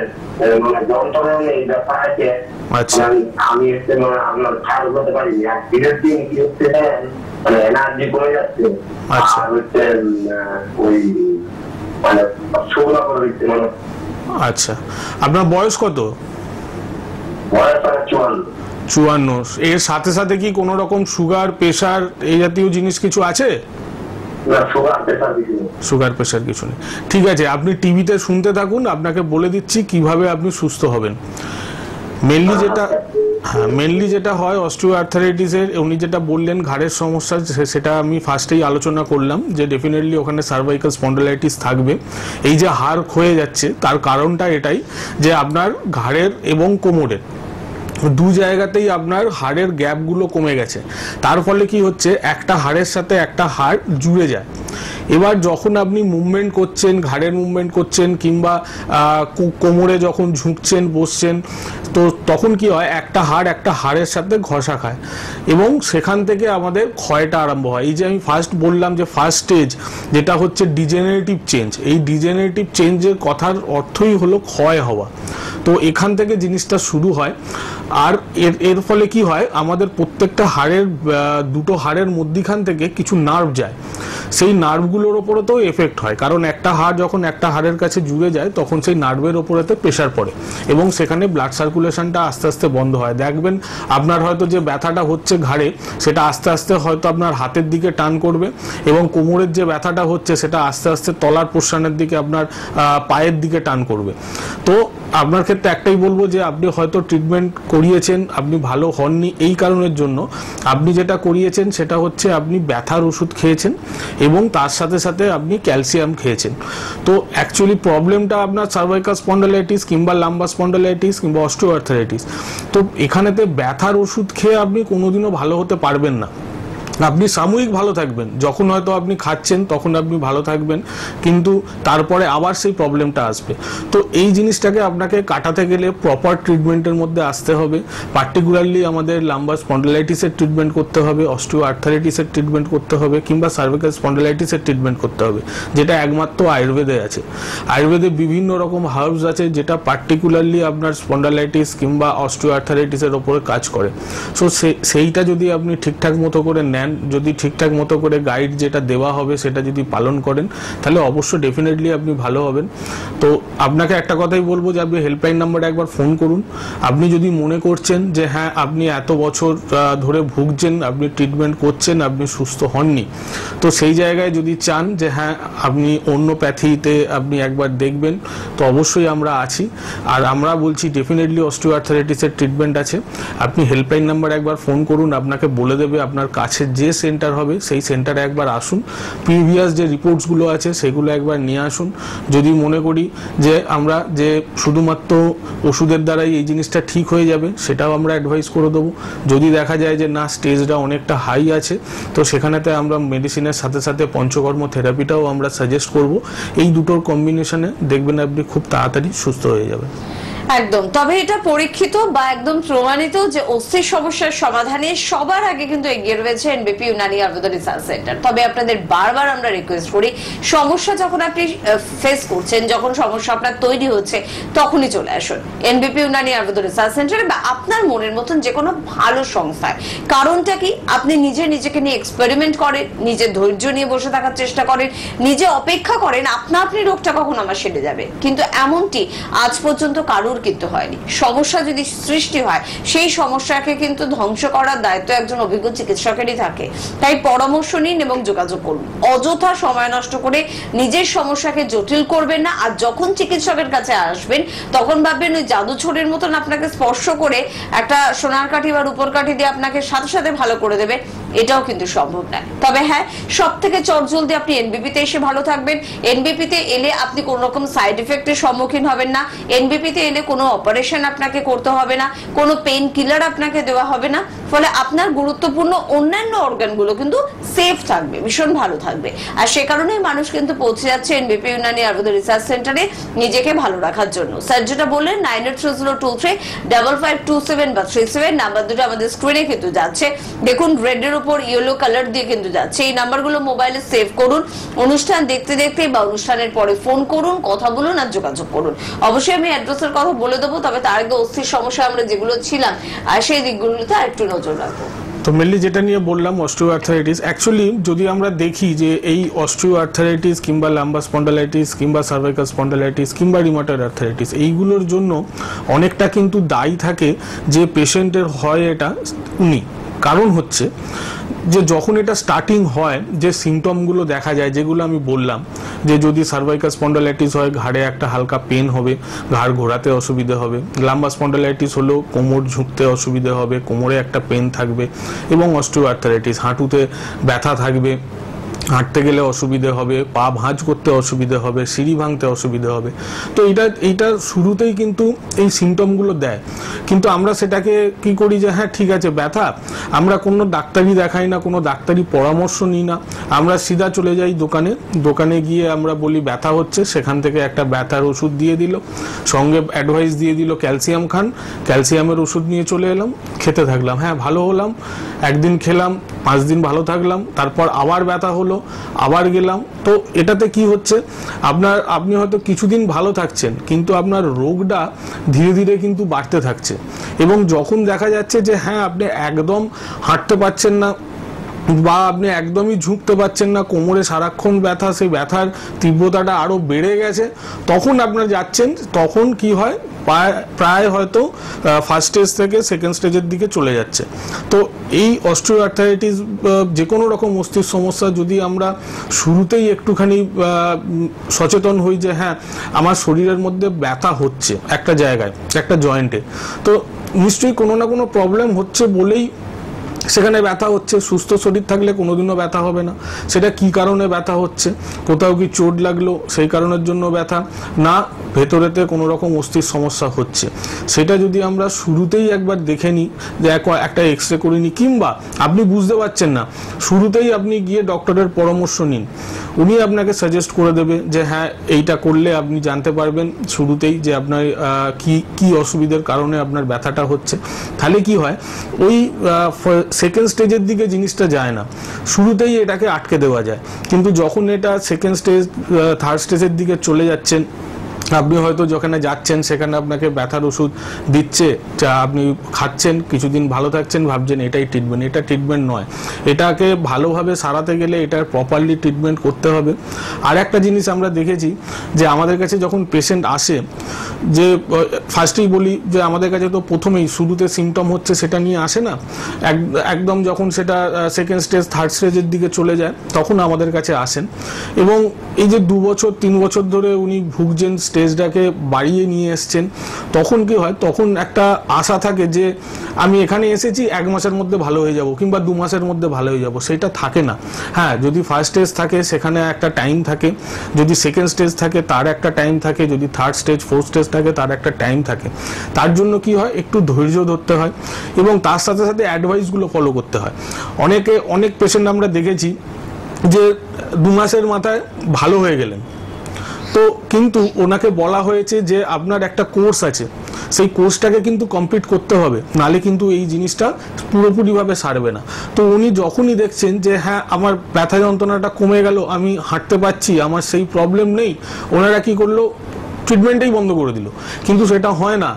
S3: মানে যন্ত্রণা নেই, ব্যথা আছে।
S2: আচ্ছা,
S3: আমি আপনার খারাপ করতে পারি না, দিনের দিন কি হচ্ছে মানে এনার্জি কমে যাচ্ছে।
S2: আচ্ছা,
S3: আর হচ্ছে ওই মানে শুকনো করে দিচ্ছে মানে।
S2: আচ্ছা, আপনার বয়স কত?
S3: বয়স 54।
S2: 54। এর সাথে সাথে কি কোনো রকম সুগার, প্রেশার এই জাতীয় জিনিস কিছু আছে? সুগার প্রেশার কিছু নেই। ঠিক আছে, আপনি টিভিতে শুনতে থাকুন, আপনাকে বলে দিচ্ছি কিভাবে আপনি সুস্থ হবেন। মেনলি যেটা হয় অস্টিও আর্থারাইটিসের, উনি যেটা বললেন ঘাড়ের সমস্যা, সেটা আমি ফার্স্টেই আলোচনা করলাম যে ডেফিনেটলি ওখানে সার্ভাইকাল স্পন্ডালাইটিস থাকবে। এই যে হাড় ক্ষয়ে যাচ্ছে তার কারণটা এটাই যে আপনার ঘাড়ের এবং কোমরের 2 জায়গাতেই আপনার হাড়ের গ্যাপগুলো কমে গেছে। তার ফলে কি হচ্ছে, একটা হাড়ের সাথে একটা হাড় জুড়ে যায়। এবার যখন আপনি মুভমেন্ট করছেন, ঘাড়ের মুভমেন্ট করছেন কিংবা কোমরে যখন ঝুঁকছেন, বসছেন, তো তখন কি হয়, একটা হাড়ের সাথে ঘষা খায় এবং সেখান থেকে আমাদের ক্ষয়টা আরম্ভ হয়। এই যে আমি ফার্স্ট বললাম যে ফার্স্ট স্টেজ যেটা হচ্ছে ডিজেনারেটিভ চেঞ্জ, এই ডিজেনারেটিভ চেঞ্জের কথার অর্থই হলো ক্ষয় হওয়া। তো এখান থেকে জিনিসটা শুরু হয়। আর এর ফলে কি হয়, আমাদের প্রত্যেকটা হাড়ের 2টো হাড়ের মধ্যখান থেকে কিছু নার্ভ যায়, সেই নার্ভগুলোর ওপরেতেও এফেক্ট হয়। কারণ একটা হাড় যখন একটা হাড়ের কাছে জুড়ে যায় তখন সেই নার্ভের ওপরেতে প্রেশার পড়ে এবং সেখানে ব্লাড সার্কুলেশনটা আস্তে আস্তে বন্ধ হয়। দেখবেন আপনার হয়তো যে ব্যথাটা হচ্ছে ঘাড়ে, সেটা আস্তে আস্তে হয়তো আপনার হাতের দিকে টান করবে এবং কোমরের যে ব্যথাটা হচ্ছে সেটা আস্তে আস্তে তলার পোর্শনের দিকে, আপনার পায়ের দিকে টান করবে। তো আপনার ক্ষেত্রে একটাই বলবো যে আপনি হয়তো ট্রিটমেন্ট করিয়েছেন, আপনি ভালো হননি। এই কারণের জন্য আপনি যেটা করিয়েছেন সেটা হচ্ছে আপনি ব্যথার ওষুধ খেয়েছেন এবং তার সাথে সাথে আপনি ক্যালসিয়াম খেয়েছেন। তো অ্যাকচুয়ালি প্রবলেমটা আপনার সার্ভাইকাল স্পন্ডালাইটিস কিংবা লাম্বার স্পন্ডালাইটিস কিংবা অস্টিও আর্থারাইটিস। তো এখানেতে ব্যথার ওষুধ খেয়ে আপনি কোনোদিনও ভালো হতে পারবেন না। আপনি সাময়িক ভালো থাকবেন, যখন হয়তো আপনি খাচ্ছেন তখন আপনি ভালো থাকবেন, কিন্তু তারপরে আবার সেই প্রবলেমটা আসবে। তো এই জিনিসটাকে আপনাকে কাটাতে গেলে প্রপার ট্রিটমেন্টের মধ্যে আসতে হবে। পার্টিকুলারলি আমাদের লাম্বার স্পন্ডালাইটিসের ট্রিটমেন্ট করতে হবে, অস্টিও আর্থারাইটিসের ট্রিটমেন্ট করতে হবে কিংবা সার্ভিক্যাল স্পন্ডালাইটিসের ট্রিটমেন্ট করতে হবে, যেটা একমাত্র আয়ুর্বেদে আছে। আয়ুর্বেদে বিভিন্ন রকম হার্বস আছে যেটা পার্টিকুলারলি আপনার স্পন্ডালাইটিস কিংবা অস্টিও আর্থারাইটিসের ওপরে কাজ করে। সো সেইটা যদি আপনি ঠিকঠাক মতো করে নেন, যদি ঠিকঠাক মতো করে গাইড যেটা দেওয়া হবে সেটা যদি পালন করেন, তাহলে অবশ্যই ডেফিনেটলি আপনি ভালো হবেন। তো আপনাকে একটা কথাই বলবো যে আপনি হেল্পলাইন নাম্বারে একবার ফোন করুন। আপনি যদি মনে করছেন যে হ্যাঁ আপনি এত বছর ধরে ভুগছেন, আপনি ট্রিটমেন্ট করছেন, আপনি সুস্থ হননি, তো সেই জায়গায় যদি চান যে হ্যাঁ আপনি অন্য প্যাথিতে আপনি একবার দেখবেন, তো অবশ্যই আমরা আছি। আর আমরা বলছি ডেফিনেটলি অস্টিও আর্থারাইটিসের ট্রিটমেন্ট আছে। আপনি হেল্পলাইন নাম্বারে একবার ফোন করুন, আপনাকে বলে দেবে আপনার কাছে যে সেন্টার হবে সেই সেন্টারে একবার আসুন, প্রিভিয়াস যে রিপোর্টসগুলো আছে সেগুলো একবার নিয়ে আসুন। যদি মনে করি যে আমরা যে শুধুমাত্র ওষুধের দ্বারাই এই জিনিসটা ঠিক হয়ে যাবে, সেটাও আমরা অ্যাডভাইস করে দেবো। যদি দেখা যায় যে না স্টেজটা অনেকটা হাই আছে, তো সেখানেতে আমরা মেডিসিনের সাথে সাথে পঞ্চকর্ম থেরাপিটাও আমরা সাজেস্ট করব। এই দুটোর কম্বিনেশনে দেখবেন আপনি খুব তাড়াতাড়ি সুস্থ হয়ে যাবেন।
S1: একদম, তবে এটা পরীক্ষিত বা একদম প্রমাণিত যে অস্থির সমস্যার সমাধানে সবার আগে কিন্তু এগিয়ে রয়েছে এনবিপি ইউনানি আয়ুর্বেদ রিসার্চ সেন্টার। তবে আপনাদের বারবার আমরা রিকোয়েস্ট করি, সমস্যা যখন আপনি ফেস করছেন, যখন সমস্যা আপনার তৈরি হচ্ছে, তখনই চলে আসুন এনবিপি ইউনানি আয়ুর্বেদ রিসার্চ সেন্টারে বা আপনার মনের মতন যে কোনো ভালো সংস্থায়। কারণটা কি, আপনি নিজেকে নিয়ে এক্সপেরিমেন্ট করেন, নিজে ধৈর্য নিয়ে বসে থাকার চেষ্টা করেন, নিজে অপেক্ষা করেন আপনি রোগটা কখন আমার সেরে যাবে, কিন্তু এমনটি আজ পর্যন্ত কারোর কিন্তু হয়নি। সমস্যা যদি সৃষ্টি হয়, সেই সমস্যাকে কিন্তু ধ্বংস করার দায়িত্ব একজন অভিজ্ঞ চিকিৎসকেরই থাকে। তাই পরামর্শ নিন এবং যোগাযোগ করুন। অযথা সময় নষ্ট করে নিজের সমস্যাকে জটিল করবেন না। আর যখন চিকিৎসকের কাছে আসবেন, তখন ভাববেন ওই জাদু ছড়ির মতন আপনাকে স্পর্শ করে একটা সোনার কাঠি বা রূপোর কাঠি দিয়ে আপনাকে সাথে সাথে ভালো করে দেবে, এটাও কিন্তু সম্ভব নয়। তবে হ্যাঁ, সব থেকে চটজলদি আপনি এনবিপিতে এসে ভালো থাকবেন। এনবিপিতে এলে আপনি কোন রকম সাইড এফেক্টের সম্মুখীন হবেন না। এনবিপিতে এলে কোনো অপারেশন আপনাকে করতে হবে না, কোনো পেইন কিলার আপনাকে দেওয়া হবে না। ফলে আপনার গুরুত্বপূর্ণ অন্যান্য অর্গানগুলো কিন্তু সেফ থাকবে, ভীষণ ভালো থাকবে। আর সে কারণেই মানুষ কিন্তু পৌঁছে যাচ্ছে এনবিপি ইউনানি আয়ুর্বেদ রিসার্চ সেন্টারে নিজেকে ভালো রাখার জন্য। স্যার যেটা বললেন 9830235527 বা 37 নাম্বার দুটো আমাদের স্ক্রিনে কিন্তু যাচ্ছে, দেখুন রেড এর উপর ইয়েলো কালার দিয়ে কিন্তু যাচ্ছে। এই নাম্বারগুলো মোবাইলে সেভ করুন, অনুষ্ঠান দেখতে দেখতে বা অনুষ্ঠানের পরে ফোন করুন, কথা বলুন আর যোগাযোগ করুন। অবশ্যই আমি অ্যাড্রেসের কথা বলে দেবো, তবে তার আগে অস্থির সমস্যা আমরা যেগুলো ছিলাম আর সেই দিকগুলোতে একটু নজর রাখবো।
S2: তো মেনলি যেটা নিয়ে বললাম অস্টিওআর্থারাইটিস, অ্যাকচুয়ালি যদি আমরা দেখি যে এই অস্টিওআর্থারাইটিস কিংবা লাম্বার স্পন্ডালাইটিস কিংবা সার্ভাইকাল স্পন্ডালাইটিস কিংবা রিউমাটয়েড আর্থারাইটিস, এইগুলোর জন্য অনেকটা কিন্তু দায়ী থাকে যে পেশেন্টের হয় এটা উনি। কারণ হচ্ছে যে যখন এটা স্টার্টিং হয়, যে সিমটমগুলো দেখা যায় যেগুলো আমি বললাম, যে যদি সার্ভাইকাল স্পন্ডালাইটিস হয় ঘাড়ে একটা হালকা পেন হবে, ঘাড় ঘোরাতে অসুবিধা হবে। লাম্বার স্পন্ডালাইটিস হলেও কোমর ঝুঁকতে অসুবিধা হবে, কোমরে একটা পেন থাকবে। এবং অস্টিওআর্থারাইটিস হাঁটুতে ব্যথা থাকবে, হাঁটতে গেলে অসুবিধে হবে, পা ভাঁজ করতে অসুবিধে হবে, সিঁড়ি ভাঙতে অসুবিধে হবে। তো এইটা শুরুতেই কিন্তু এই সিমটমগুলো দেয়। কিন্তু আমরা সেটাকে কি করি যে হ্যাঁ ঠিক আছে ব্যথা, আমরা কোনো ডাক্তারি দেখাই না, কোনো ডাক্তারি পরামর্শ নিই না, আমরা সিধা চলে যাই দোকানে গিয়ে আমরা বলি ব্যথা হচ্ছে, সেখান থেকে একটা ব্যথার ওষুধ দিয়ে দিল, সঙ্গে অ্যাডভাইস দিয়ে দিল ক্যালসিয়াম খান, ক্যালসিয়ামের ওষুধ নিয়ে চলে এলাম, খেতে থাকলাম, হ্যাঁ ভালো হলাম, একদিন খেলাম, 5 দিন ভালো থাকলাম, তারপর আবার ব্যথা হলো, আবার গেলাম। তো এটাতে কি হচ্ছে, আপনি হয়তো কিছুদিন ভালো থাকছেন, কিন্তু আপনার রোগটা ধীরে ধীরে কিন্তু বাড়তে থাকছে। এবং যখন দেখা যাচ্ছে যে হ্যাঁ আপনি একদম হাঁটতে পারছেন না বা আপনি একদমই ঝুঁকতে পারছেন না, কোমরে সারাক্ষণ ব্যথা, সেই ব্যথার তীব্রতাটা আরো বেড়ে গেছে, তখন আপনার যাচ্ছেন, তখন কি হয় প্রায় হয়তো ফার্স্ট স্টেজ থেকে সেকেন্ড স্টেজের দিকে চলে যাচ্ছে। তো এই অস্টিওআর্থারাইটিস যে কোনো রকম অস্থির সমস্যা যদি আমরা শুরুতেই একটুখানি সচেতন হই যে হ্যাঁ আমার শরীরের মধ্যে ব্যথা হচ্ছে একটা জায়গায়, একটা জয়েন্টে, তো নিশ্চয়ই কোনো না কোনো প্রবলেম হচ্ছে বলেই সেখানে ব্যথা হচ্ছে। সুস্থ শরীর থাকলে কোনোদিনও ব্যথা হবে না। সেটা কি কারণে ব্যথা হচ্ছে, কোথাও কি চোট লাগলো সেই কারণের জন্য ব্যথা, না ভেতরেতে কোনো রকম অস্থির সমস্যা হচ্ছে, সেটা যদি আমরা শুরুতেই একবার দেখে নিই, যে একটা এক্সরে করে নিই, কিংবা আপনি বুঝতে পারছেন না শুরুতেই আপনি গিয়ে ডক্টরের পরামর্শ নিন, উনি আপনাকে সাজেস্ট করে দেবে যে হ্যাঁ এইটা করলে আপনি জানতে পারবেন শুরুতেই যে আপনার কি অসুবিধার কারণে আপনার ব্যথাটা হচ্ছে। তাহলে কি হয়, ওই সেকেন্ড স্টেজের দিকে জিনিসটা যায় না, শুরুতেই এটাকে আটকে দেওয়া যায়। কিন্তু যখন এটা সেকেন্ড স্টেজ থার্ড স্টেজের দিকে চলে যাচ্ছেন, আপনি হয়তো যেখানে যাচ্ছেন সেখানে আপনাকে ব্যথার ওষুধ দিচ্ছে, যা আপনি খাচ্ছেন, কিছুদিন ভালো থাকছেন, ভাবছেন এটাই ট্রিটমেন্ট, এটা ট্রিটমেন্ট নয়। এটাকে ভালোভাবে সারাতে গেলে এটার প্রপারলি ট্রিটমেন্ট করতে হবে। আর একটা জিনিস আমরা দেখেছি যে আমাদের কাছে যখন পেশেন্ট আসে, যে ফার্স্টেই বলি যে আমাদের কাছে তো প্রথমেই শুরুতে সিমটম হচ্ছে সেটা নিয়ে আসে না, একদম যখন সেটা সেকেন্ড স্টেজ থার্ড স্টেজের দিকে চলে যায় তখন আমাদের কাছে আসেন। এবং এই যে 2 বছর 3 বছর ধরে উনি ভুগছেন, স্টেজটাকে বাড়িয়ে নিয়ে এসছেন, তখন কি হয়, তখন একটা আশা থাকে যে আমি এখানে এসেছি 1 মাসের মধ্যে ভালো হয়ে যাব কিংবা 2 মাসের মধ্যে ভালো হয়ে যাব, সেটা থাকে না। হ্যাঁ, যদি ফার্স্ট স্টেজ থাকে সেখানে একটা টাইম থাকে, যদি সেকেন্ড স্টেজ থাকে তার একটা টাইম থাকে, যদি থার্ড স্টেজ ফোর্থ স্টেজ থাকে তার একটা টাইম থাকে। তার জন্য কি হয়, একটু ধৈর্য ধরতে হয় এবং তার সাথে সাথে অ্যাডভাইসগুলো ফলো করতে হয়। অনেক পেশেন্ট আমরা দেখেছি যে 2 মাসের মাথায় ভালো হয়ে গেলেন, তো কিন্তু ওনাকে বলা হয়েছে যে আপনার একটা কোর্স আছে, সেই কোর্সটাকে কিন্তু কমপ্লিট করতে হবে, নালে কিন্তু এই জিনিসটা পুরোপুরিভাবে সারবে না। তো উনি যখনই দেখছেন যে হ্যাঁ আমার ব্যথা যন্ত্রণাটা কমে গেল, আমি হাঁটতে পারছি, আমার সেই প্রবলেম নেই, ওনারা কি করলো, ট্রিটমেন্টটাই বন্ধ করে দিল। কিন্তু সেটা হয় না,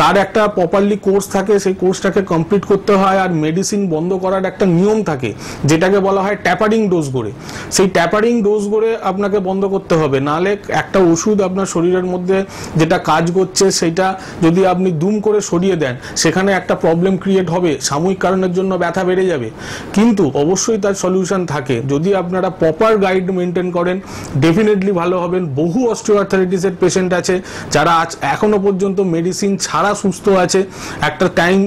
S2: তার একটা প্রপারলি কোর্স থাকে, সেই কোর্সটাকে কমপ্লিট করতে হয়, আর মেডিসিন বন্ধ করার একটা নিয়ম থাকে যেটাকে বলা হয় ট্যাপারিং ডোজ করে। সেই ট্যাপারিং ডোজ করে আপনাকে বন্ধ করতে হবে, নাহলে একটা ওষুধ আপনার শরীরের মধ্যে যেটা কাজ করছে সেটা যদি আপনি দুম করে সরিয়ে দেন, সেখানে একটা প্রবলেম ক্রিয়েট হবে, সাময়িক কারণের জন্য ব্যথা বেড়ে যাবে, কিন্তু অবশ্যই তার সলিউশন থাকে। যদি আপনারা প্রপার গাইড মেনটেন করেন, ডেফিনেটলি ভালো হবেন। বহু অস্টিওআর্থারাইটিসের পেশেন্ট আছে যারা এখনো পর্যন্ত মেডিসিন ছাড়া সুস্থ আছে, একটা টাইম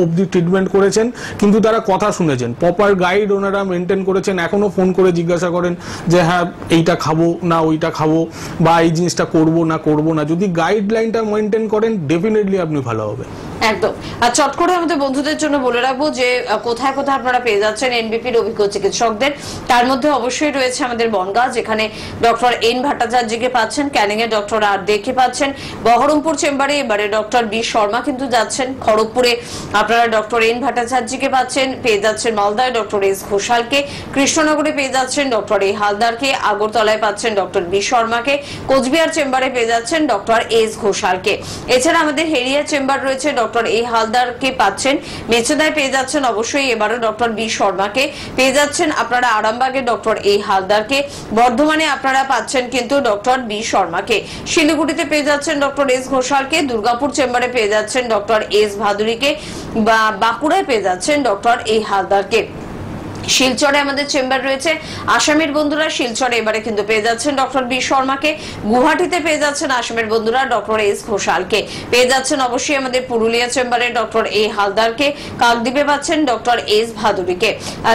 S2: অবধি ট্রিটমেন্ট করেছেন, কিন্তু তারা কথা শুনেছেন, প্রপার গাইড ওনারা মেনটেন করেছেন, এখনো ফোন করে জিজ্ঞাসা করেন যে হ্যাঁ এইটা খাবো না ওইটা খাবো, বা এই জিনিসটা করবো না করবো না। যদি গাইডলাইনটা মেনটেন করেন, ডেফিনেটলি আপনি ভালো হবে।
S1: একদম। আর চট করে আমাদের বন্ধুদের জন্য বলে রাখবো যে কোথায় কোথায় আপনারা পেয়ে যাচ্ছেন এনবিপির অভিজ্ঞ চিকিৎসকদের। তার মধ্যে অবশ্যই রয়েছে আমাদের বনগাঁ, যেখানে ডক্টর এন ভট্টাচার্যকে পাচ্ছেন, ক্যানিং এ ডক্টর আর ডেকে পাচ্ছেন, বহরমপুর চেম্বারে এবারে ডক্টর বি শর্মা কিন্তু যাচ্ছেন, খড়গপুরে আপনারা ডক্টর এন ভট্টাচার্যকে পাচ্ছেন, পেয়ে যাচ্ছেন মালদায় ডক্টর এস ঘোষালকে, কৃষ্ণনগরে পেয়ে যাচ্ছেন ডক্টর এ হালদারকে, আগরতলায় পাচ্ছেন ডক্টর বি শর্মাকে, কোচবিহার চেম্বারে পেয়ে যাচ্ছেন ডক্টর এস ঘোষালকে। এছাড়া আমাদের হেরিয়া চেম্বার রয়েছে, ডক্টর এ হালদারকে পাচ্ছেন, মেচেদায় পেয়ে যাচ্ছেন অবশ্যই এবারও ডক্টর বি শর্মাকে, পেয়ে যাচ্ছেন আপনারা আরামবাগে ডক্টর এ হালদারকে, বর্ধমানে আপনারা পাচ্ছেন কিন্তু ডক্টর বি শর্মাকে, শিলিগুড়িতে পেয়ে যাচ্ছেন ডক্টর এস ঘোষালকে, দুর্গাপুর চেম্বারে পেয়ে যাচ্ছেন ডক্টর এস ভাদুরীকে, বাঁকুড়ায় পেয়ে যাচ্ছেন ডক্টর এ হালদারকে। শিলচরে আমাদের চেম্বার রয়েছে, আসামের বন্ধুরা শিলচরে এবারে কিন্তু পেয়ে যাচ্ছেন ডক্টর বি শর্মাকে, গুয়াহাটিতে পেয়ে যাচ্ছেন আসামের বন্ধুরা ডক্টর এস ঘোষালকে, পেয়ে যাচ্ছেন অবশ্যই আমাদের পুরুলিয়া চেম্বারে ডক্টর এ হালদারকে, কাকদ্বীপে পাচ্ছেন ডক্টর এস ভাদুরীকে,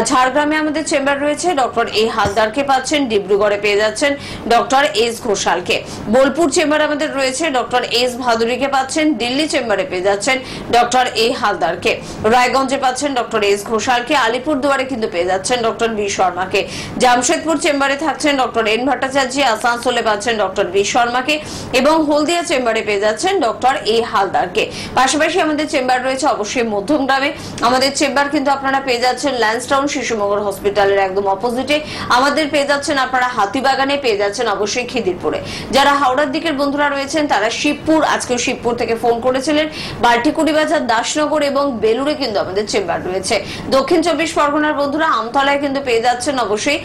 S1: ঝাড়গ্রামে আমাদের চেম্বার রয়েছে, ডক্টর এ হালদারকে পাচ্ছেন, ডিব্রুগড়ে পেয়ে যাচ্ছেন ডক্টর এস ঘোষালকে, বোলপুর চেম্বার আমাদের রয়েছে, ডক্টর এস ভাদুরীকে পাচ্ছেন, দিল্লি চেম্বারে পেয়ে যাচ্ছেন ডক্টর এ হালদারকে, রায়গঞ্জে পাচ্ছেন ডক্টর এস ঘোষালকে, আলিপুরদুয়ারে কিন্তু পেয়ে যাচ্ছেন ডক্টর বি শর্মাকে, জামশেদপুর চেম্বারে থাকছেন ডক্টর এন ভট্টাচার্য, আসানসোলে পাচ্ছেন ডক্টর বি শর্মাকে, এবং হলদিয়া চেম্বারে পেয়ে যাচ্ছেন ডক্টর এ হালদারকে। পাশাপাশি আমাদের চেম্বার রয়েছে অবশ্যই মধ্যমগ্রামে, আমাদের চেম্বার কিন্তু আপনারা পেয়ে যাচ্ছেন ল্যান্সটাউন শিশুমঙ্গল হসপিটালের একদম অপোজিটে, আমাদের পেয়ে যাচ্ছেন আপনারা হাতিবাগানে, পেয়ে যাচ্ছেন অবশ্যই খিদিরপুরে। যারা হাওড়ার দিকের বন্ধুরা রয়েছেন তারা শিবপুর, আজকে শিবপুর থেকে ফোন করেছিলেন, বাল্টিকুড়ি বাজার, দাসনগর এবং বেলুড়ে কিন্তু আমাদের চেম্বার রয়েছে। দক্ষিণ 24 পরগনার বন্ধুরা আমতলায় কিন্তু পেয়ে যাচ্ছেন অবশ্যই,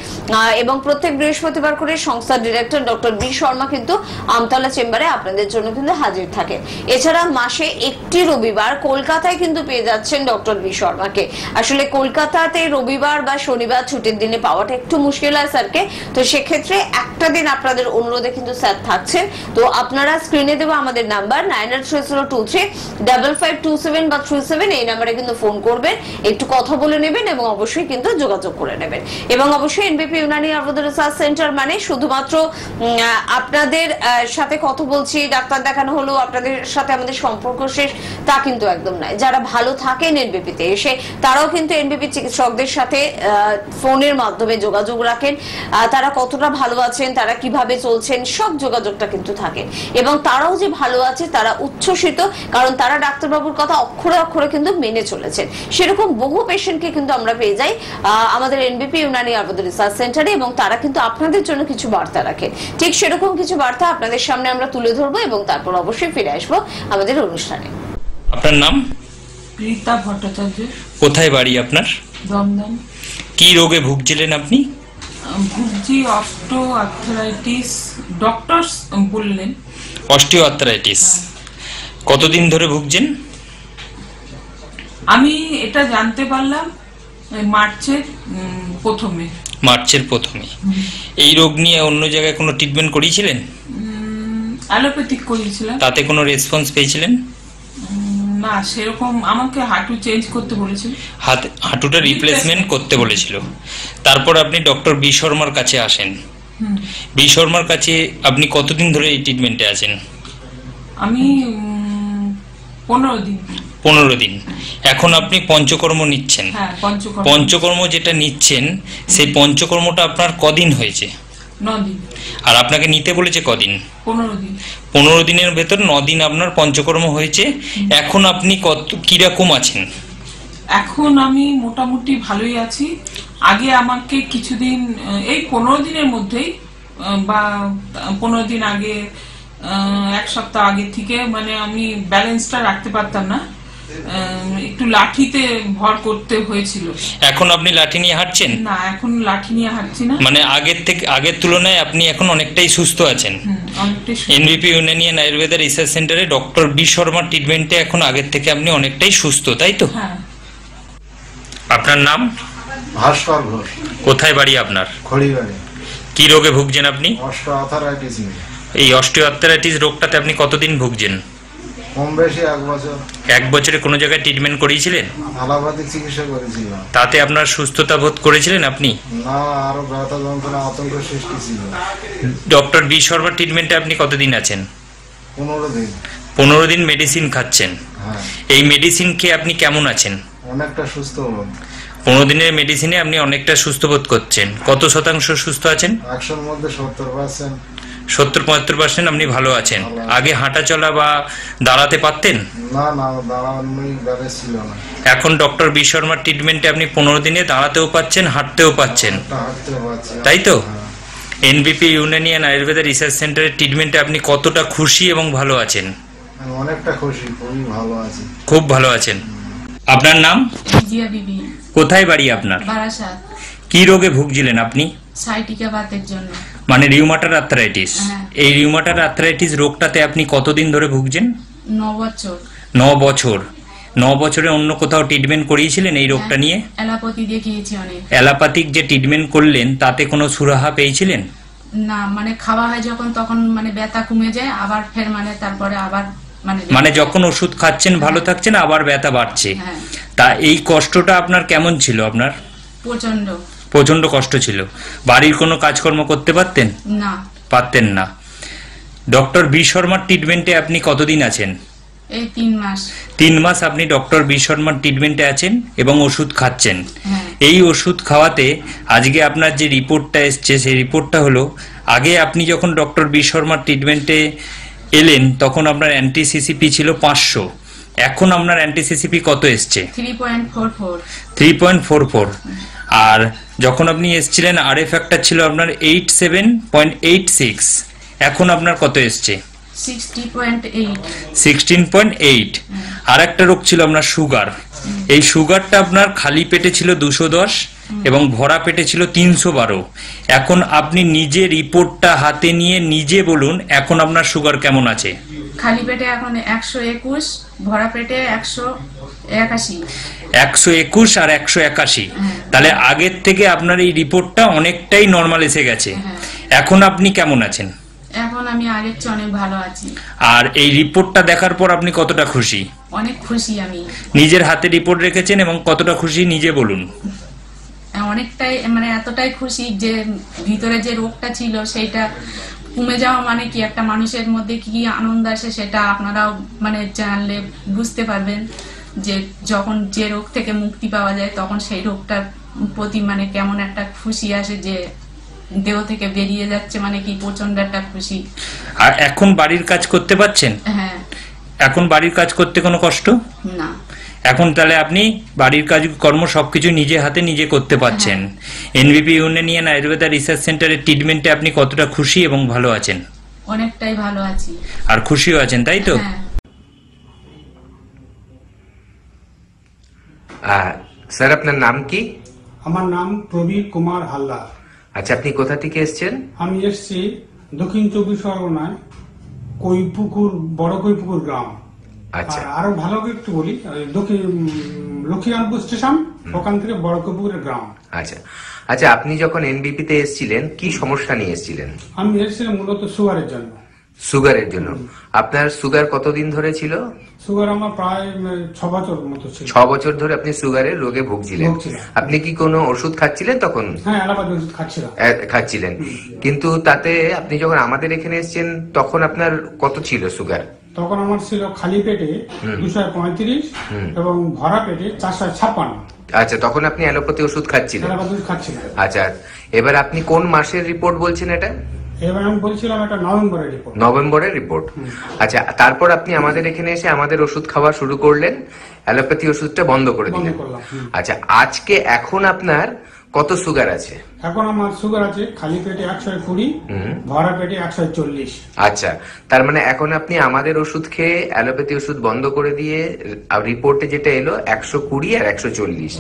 S1: এবং প্রত্যেক বৃহস্পতিবার করে সংস্থার ডিরেক্টর ডক্টর বি শর্মা কিন্তু আমতলা চেম্বারে আপনাদের জন্য কিন্তু হাজির থাকেন। এছাড়া মাসে একটি রবিবার কলকাতায় কিন্তু পেয়ে যাচ্ছেন ডক্টর বি শর্মাকে। আসলে কলকাতাতে রবিবার বা শনিবার ছুটির দিনে পাওয়াটা একটু মুশকিল হয় স্যারকে, তো সেক্ষেত্রে একটা দিন আপনাদের অনুরোধে কিন্তু স্যার থাকছেন। তো আপনারা স্ক্রিনে দেবো আমাদের নাম্বার 9830235527 বা 37, এই নাম্বারে কিন্তু ফোন করবেন, একটু কথা বলে নেবেন এবং অবশ্যই কিন্তু যোগাযোগ করে নেবেন। এবং অবশ্যই এনবিপি ইউনানি আয়ুর্বেদ রিসার্চ সেন্টার মানে শুধুমাত্র আপনাদের সাথে কথা বলছি, ডাক্তার দেখানো হলো, আপনাদের সাথে আমাদের সম্পর্ক শেষ, তা কিন্তু একদম নয়। যারা ভালো থাকেন এনবিপিতে এসে, তারাও কিন্তু এনবিপি চিকিৎসকদের সাথে ফোনের মাধ্যমে যোগাযোগ রাখেন, তারা কতটা ভালো আছেন, তারা কিভাবে চলছেন, সব যোগাযোগটা কিন্তু থাকে। এবং তারাও যে ভালো আছে তারা উচ্ছ্বসিত, কারণ তারা ডাক্তারবাবুর কথা অক্ষরে অক্ষরে কিন্তু মেনে চলেছেন। সেরকম বহু পেশেন্টকে কিন্তু আমরা পেয়ে যাই আমাদের এনবিপি ইউনানি আয়ুর্বেদ রিসার্চ সেন্টারে, এবং তারা কিন্তু আপনাদের জন্য কিছু বার্তা রাখেন। ঠিক সেরকম কিছু বার্তা আপনাদের সামনে আমরা তুলে ধরবো এবং তারপর অবশ্যই ফিরে আসবো আমাদের অনুষ্ঠানে।
S5: আপনার নাম?
S6: রীতা ভট্টাচার্য।
S5: কোথায় বাড়ি আপনার?
S6: দমদম।
S5: কি রোগে ভুগছিলেন আপনি?
S6: ভুগছি অস্টিওআর্থ্রাইটিস, ডক্টর বললেন।
S5: অস্টিওআর্থ্রাইটিস কতদিন ধরে ভুগছেন?
S6: আমি এটা জানতে পারলাম মার্চের প্রথমে।
S5: এই রোগ নিয়ে অন্য জায়গায় কোনো ট্রিটমেন্ট করিয়েছিলেন?
S6: অ্যালোপ্যাথিক করিয়েছিলাম।
S5: তাতে কোনো রেসপন্স পেয়েছিলেন?
S6: না, সেরকম আমাকে হাঁটু চেঞ্জ করতে বলেছিল,
S5: হাঁটুটা রিপ্লেসমেন্ট করতে বলেছিল। তারপর আপনি ডক্টর বি শর্মার কাছে আসেন। বি শর্মার কাছে আপনি কতদিন ধরে এই ট্রিটমেন্টে আছেন?
S6: আমি 15 দিন।
S5: 15 দিন। এখন আপনি পঞ্চকর্ম নিচ্ছেন।
S6: হ্যাঁ,
S5: পঞ্চকর্ম যেটা নিচ্ছেন, সেই পঞ্চকর্মটা আপনার কদিন হয়েছে?
S6: 9 দিন।
S5: আর আপনাকে নিতে বলেছে কদিন?
S6: 15 দিন।
S5: 15 দিনের ভেতর 9 দিন আপনার পঞ্চকর্ম হয়েছে। এখন আপনি কিরকম আছেন?
S6: এখন আমি মোটামুটি ভালোই আছি। আগে আমাকে কিছুদিন এই 15 দিনের মধ্যেই বা 15 দিন আগে, 1 সপ্তাহ আগে থেকে মানে আমি ব্যালেন্সটা রাখতে পারতাম না, একটু লাঠিতে ভর করতে হয়েছিল।
S5: এখন আপনি লাঠি নিয়ে হাঁটছেন?
S6: না, এখন লাঠি নিয়ে হাঁটছি না।
S5: মানে আগের তুলনায় আপনি এখন অনেকটাই সুস্থ আছেন।
S6: অনেকটাই
S5: এনবিপি ইউনানিয়ান আয়ুর্বেদা রিসার্চ সেন্টারে ডক্টর বি শর্মার ট্রিটমেন্টে এখন আগের থেকে আপনি অনেকটাই সুস্থ, তাই তো?
S6: হ্যাঁ।
S5: আপনার নাম?
S7: ভাস্কর ঘোষ।
S5: কোথায় বাড়ি আপনার?
S7: খড়িবাড়ি।
S5: কি রোগে ভুগছেন আপনি?
S7: অস্টিওআর্থ্রাইটিস।
S5: এই অস্টিওআর্থ্রাইটিস রোগটাতে আপনি কতদিন ভুগছেন?
S7: কম বেশি 1 বছর।
S5: 1 বছরে কোনো জায়গায় ট্রিটমেন্ট করিয়েছিলেন?
S7: অ্যালোপ্যাথিক চিকিৎসা করেছিলাম।
S5: তাতে আপনার সুস্থতা বোধ করেছিলেন আপনি?
S7: না, আরো ব্যথা যন্ত্রণা আতঙ্ক সৃষ্টি ছিল।
S5: ডক্টর বি শর্মার ট্রিটমেন্টে আপনি কতদিন আছেন?
S7: 15 দিন।
S5: 15 দিন মেডিসিন খাচ্ছেন।
S7: হ্যাঁ।
S5: এই মেডিসিন খেয়ে আপনি কেমন আছেন?
S7: অনেকটা সুস্থ বোধ।
S5: 15 দিনের মেডিসিনে আপনি অনেকটা সুস্থ বোধ করছেন। কত শতাংশ সুস্থ আছেন?
S7: 100-র মধ্যে 70%।
S5: 70-75% আপনি ভালো আছেন। আগে হাঁটা চলা বা দাঁড়াতে পারতেন?
S7: না, দাঁড়ানোই ব্যালেন্স ছিল না।
S5: এখন ডক্টর বি শর্মার ট্রিটমেন্টে আপনি 15 দিনে দাঁড়াতেও পাচ্ছেন, হাঁটতেও পাচ্ছেন,
S7: হাঁটতে পারছি।
S5: তাই তো? এনবিপি ইউনানিয়ান আয়ুর্বেদা রিসার্চ সেন্টারের ট্রিটমেন্টে আপনি কতটা খুশি এবং ভালো আছেন?
S7: আমি অনেকটা খুশি, খুবই ভালো আছি।
S5: খুব ভালো আছেন। আপনার নাম?
S8: জিয়া বিবি।
S5: কোথায় বাড়ি আপনার?
S8: বারাসাত।
S5: কি রোগে ভুগছিলেন আপনি?
S8: সাইটিকা বাতের জন্য।
S5: মানে রিউমাটার আর্থ্রাইটিস। এই রিউমাটার আর্থ্রাইটিস রোগটাতে আপনি কতদিন ধরে ভুগছেন?
S8: 9 বছর।
S5: 9 বছর। 9 বছরে অন্য কোথাও ট্রিটমেন্ট করিয়েছিলেন এই রোগটা নিয়ে?
S8: অ্যালোপ্যাথি দেখিয়েছি অনেক।
S5: অ্যালোপ্যাথিক যে ট্রিটমেন্ট করলেন তাতে কোনো সুরাহা পেয়েছিলেন?
S8: না, মানে খাওয়া হয় যখন তখন মানে ব্যথা কমে যায়, আবার ফের মানে তারপরে আবার
S5: মানে যখন ওষুধ খাচ্ছেন ভালো থাকছেন, আবার ব্যথা বাড়ছে। তা এই কষ্টটা আপনার কেমন ছিল? আপনার প্রচন্ড কষ্ট ছিল। বাড়ির কোনো কাজকর্ম করতে পারতেন?
S8: না,
S5: পারতেন না। ডক্টর বি শর্মার ট্রিটমেন্টে আপনি কতদিন আছেন?
S8: এই 3 মাস।
S5: 3 মাস আপনি ডক্টর বি শর্মার ট্রিটমেন্টে আছেন এবং ওষুধ খাচ্ছেন। এই ওষুধ খাওয়াতে আজকে আপনার যে রিপোর্টটা এসছে সেই রিপোর্টটা হলো, আগে আপনি যখন ডক্টর বি শর্মার ট্রিটমেন্টে এলেন তখন আপনার অ্যান্টি-সিসিপি ছিল 500, এখন আপনার অ্যান্টি-সিসিপি কত এসছে? 3.44। আর যখন আপনি এসছিলেন আরএফ ফ্যাক্টর ছিল আপনার 87.86, এখন আপনার কত এসছে? 16.8। আর একটা রোগ ছিল আপনার সুগার। এই সুগারটা আপনার খালি পেটে ছিল 210 এবং ভরা পেটে ছিল 312। এখন আপনি নিজে রিপোর্টটা হাতে নিয়ে নিজে বলুন এখন আপনার সুগার কেমন আছে?
S8: খালি পেটে এখন 121, ভরা পেটে 181।
S5: 121 আর 181। তাহলে আগের থেকে আপনার এই রিপোর্টটা অনেকটাই নরমাল এসে গেছে। এখন আপনি কেমন আছেন?
S8: এখন আমি আগের চেয়ে অনেক ভালো আছি।
S5: আর এই রিপোর্টটা দেখার পর আপনি কতটা খুশি?
S8: অনেক খুশি আমি।
S5: নিজের হাতে রিপোর্ট রেখেছেন এবং কতটা খুশি নিজে বলুন।
S8: অনেকটাই, মানে এতটাই খুশি যে ভিতরে যে রোগটা ছিল সেইটা কমে যাওয়া মানে কি একটা মানুষের মধ্যে কি আনন্দ আসে সেটা আপনারাও মানে জানলে বুঝতে পারবেন, যে যখন যে রোগ থেকে মুক্তি পাওয়া যায় তখন সেই রোগটার প্রতি মানে কেমন একটা খুশি আসে, যে দেহ থেকে বেরিয়ে যাচ্ছে মানে কি প্রচন্ড একটা খুশি।
S5: আর এখন বাড়ির কাজ করতে পারছেন?
S8: হ্যাঁ।
S5: এখন বাড়ির কাজ করতে কোনো কষ্ট
S8: না।
S5: এখন তাহলে আপনি বাড়ির কাজ কর্ম সবকিছু নিজে হাতে নিজে করতে পারছেন। এনবিপি ইউনানিয়ান আয়ুর্বেদা রিসার্চ সেন্টারের ট্রিটমেন্টে আপনি কতটা খুশি এবং ভালো আছেন?
S8: অনেকটাই ভালো আছি।
S5: আর খুশিও আছেন, তাই তো?
S9: স্যার আপনার নাম কি?
S10: আমার নাম প্রবীর কুমার হালদার।
S9: আচ্ছা, আপনি কোথা থেকে এসেছেন?
S10: আমি এসেছি দক্ষিণ 24 পরগনায় কৈপুকুর, বড় কৈপুকুর গ্রাম।
S9: আচ্ছা,
S10: আরো ভালো করে একটু বলি, দক্ষিণ লক্ষ্মীকান্তপুর স্টেশন, ওখান থেকে বড় কৈপুকুরের গ্রাম।
S9: আচ্ছা আচ্ছা, আপনি যখন এনবিপি তে এসেছিলেন কি সমস্যা নিয়ে এসেছিলেন?
S10: আমি এসেছিলাম মূলত সুগারের জন্য।
S9: সুগারের জন্য? আপনার সুগার কতদিন ধরে ছিল?
S10: সুগার আমার প্রায় 6 বছর মতো ছিল।
S9: 6 বছর ধরে আপনি সুগারের রোগে ভুগছিলেন। আপনি কি কোনো ওষুধ খাচ্ছিলেন তখন?
S10: হ্যাঁ, অ্যালোপ্যাথি ওষুধ
S9: খাচ্ছিলেন। কিন্তু তাতে আপনি যখন আমাদের এখানে এসেছেন তখন আপনার কত ছিল সুগার?
S10: তখন আমার ছিল খালি পেটে 235 এবং ভরা পেটে 456।
S9: আচ্ছা, তখন আপনি অ্যালোপ্যাথি ওষুধ খাচ্ছিলেন?
S10: অ্যালোপ্যাথি খাচ্ছিলাম।
S9: আচ্ছা, এবার আপনি কোন মাসের রিপোর্ট বলছেন এটা?
S10: এবার আমি বলছিলাম এটা নভেম্বরের রিপোর্ট।
S9: নভেম্বরের রিপোর্ট। আচ্ছা, তারপর আপনি আমাদের এখানে এসে আমাদের ওষুধ খাওয়া শুরু করলেন, অ্যালোপ্যাথি ওষুধটা বন্ধ করে দিলেন। আচ্ছা, আজকে এখন আপনার কত সুগার আছে?
S10: এখন আমার সুগার আছে খালি পেটে 120, ভরা পেটে 140।
S9: আচ্ছা, তার মানে এখন আপনি আমাদের ওষুধ খেয়ে অ্যালোপ্যাথি ওষুধ বন্ধ করে দিয়ে রিপোর্টে যেটা এলো 120 আর 140।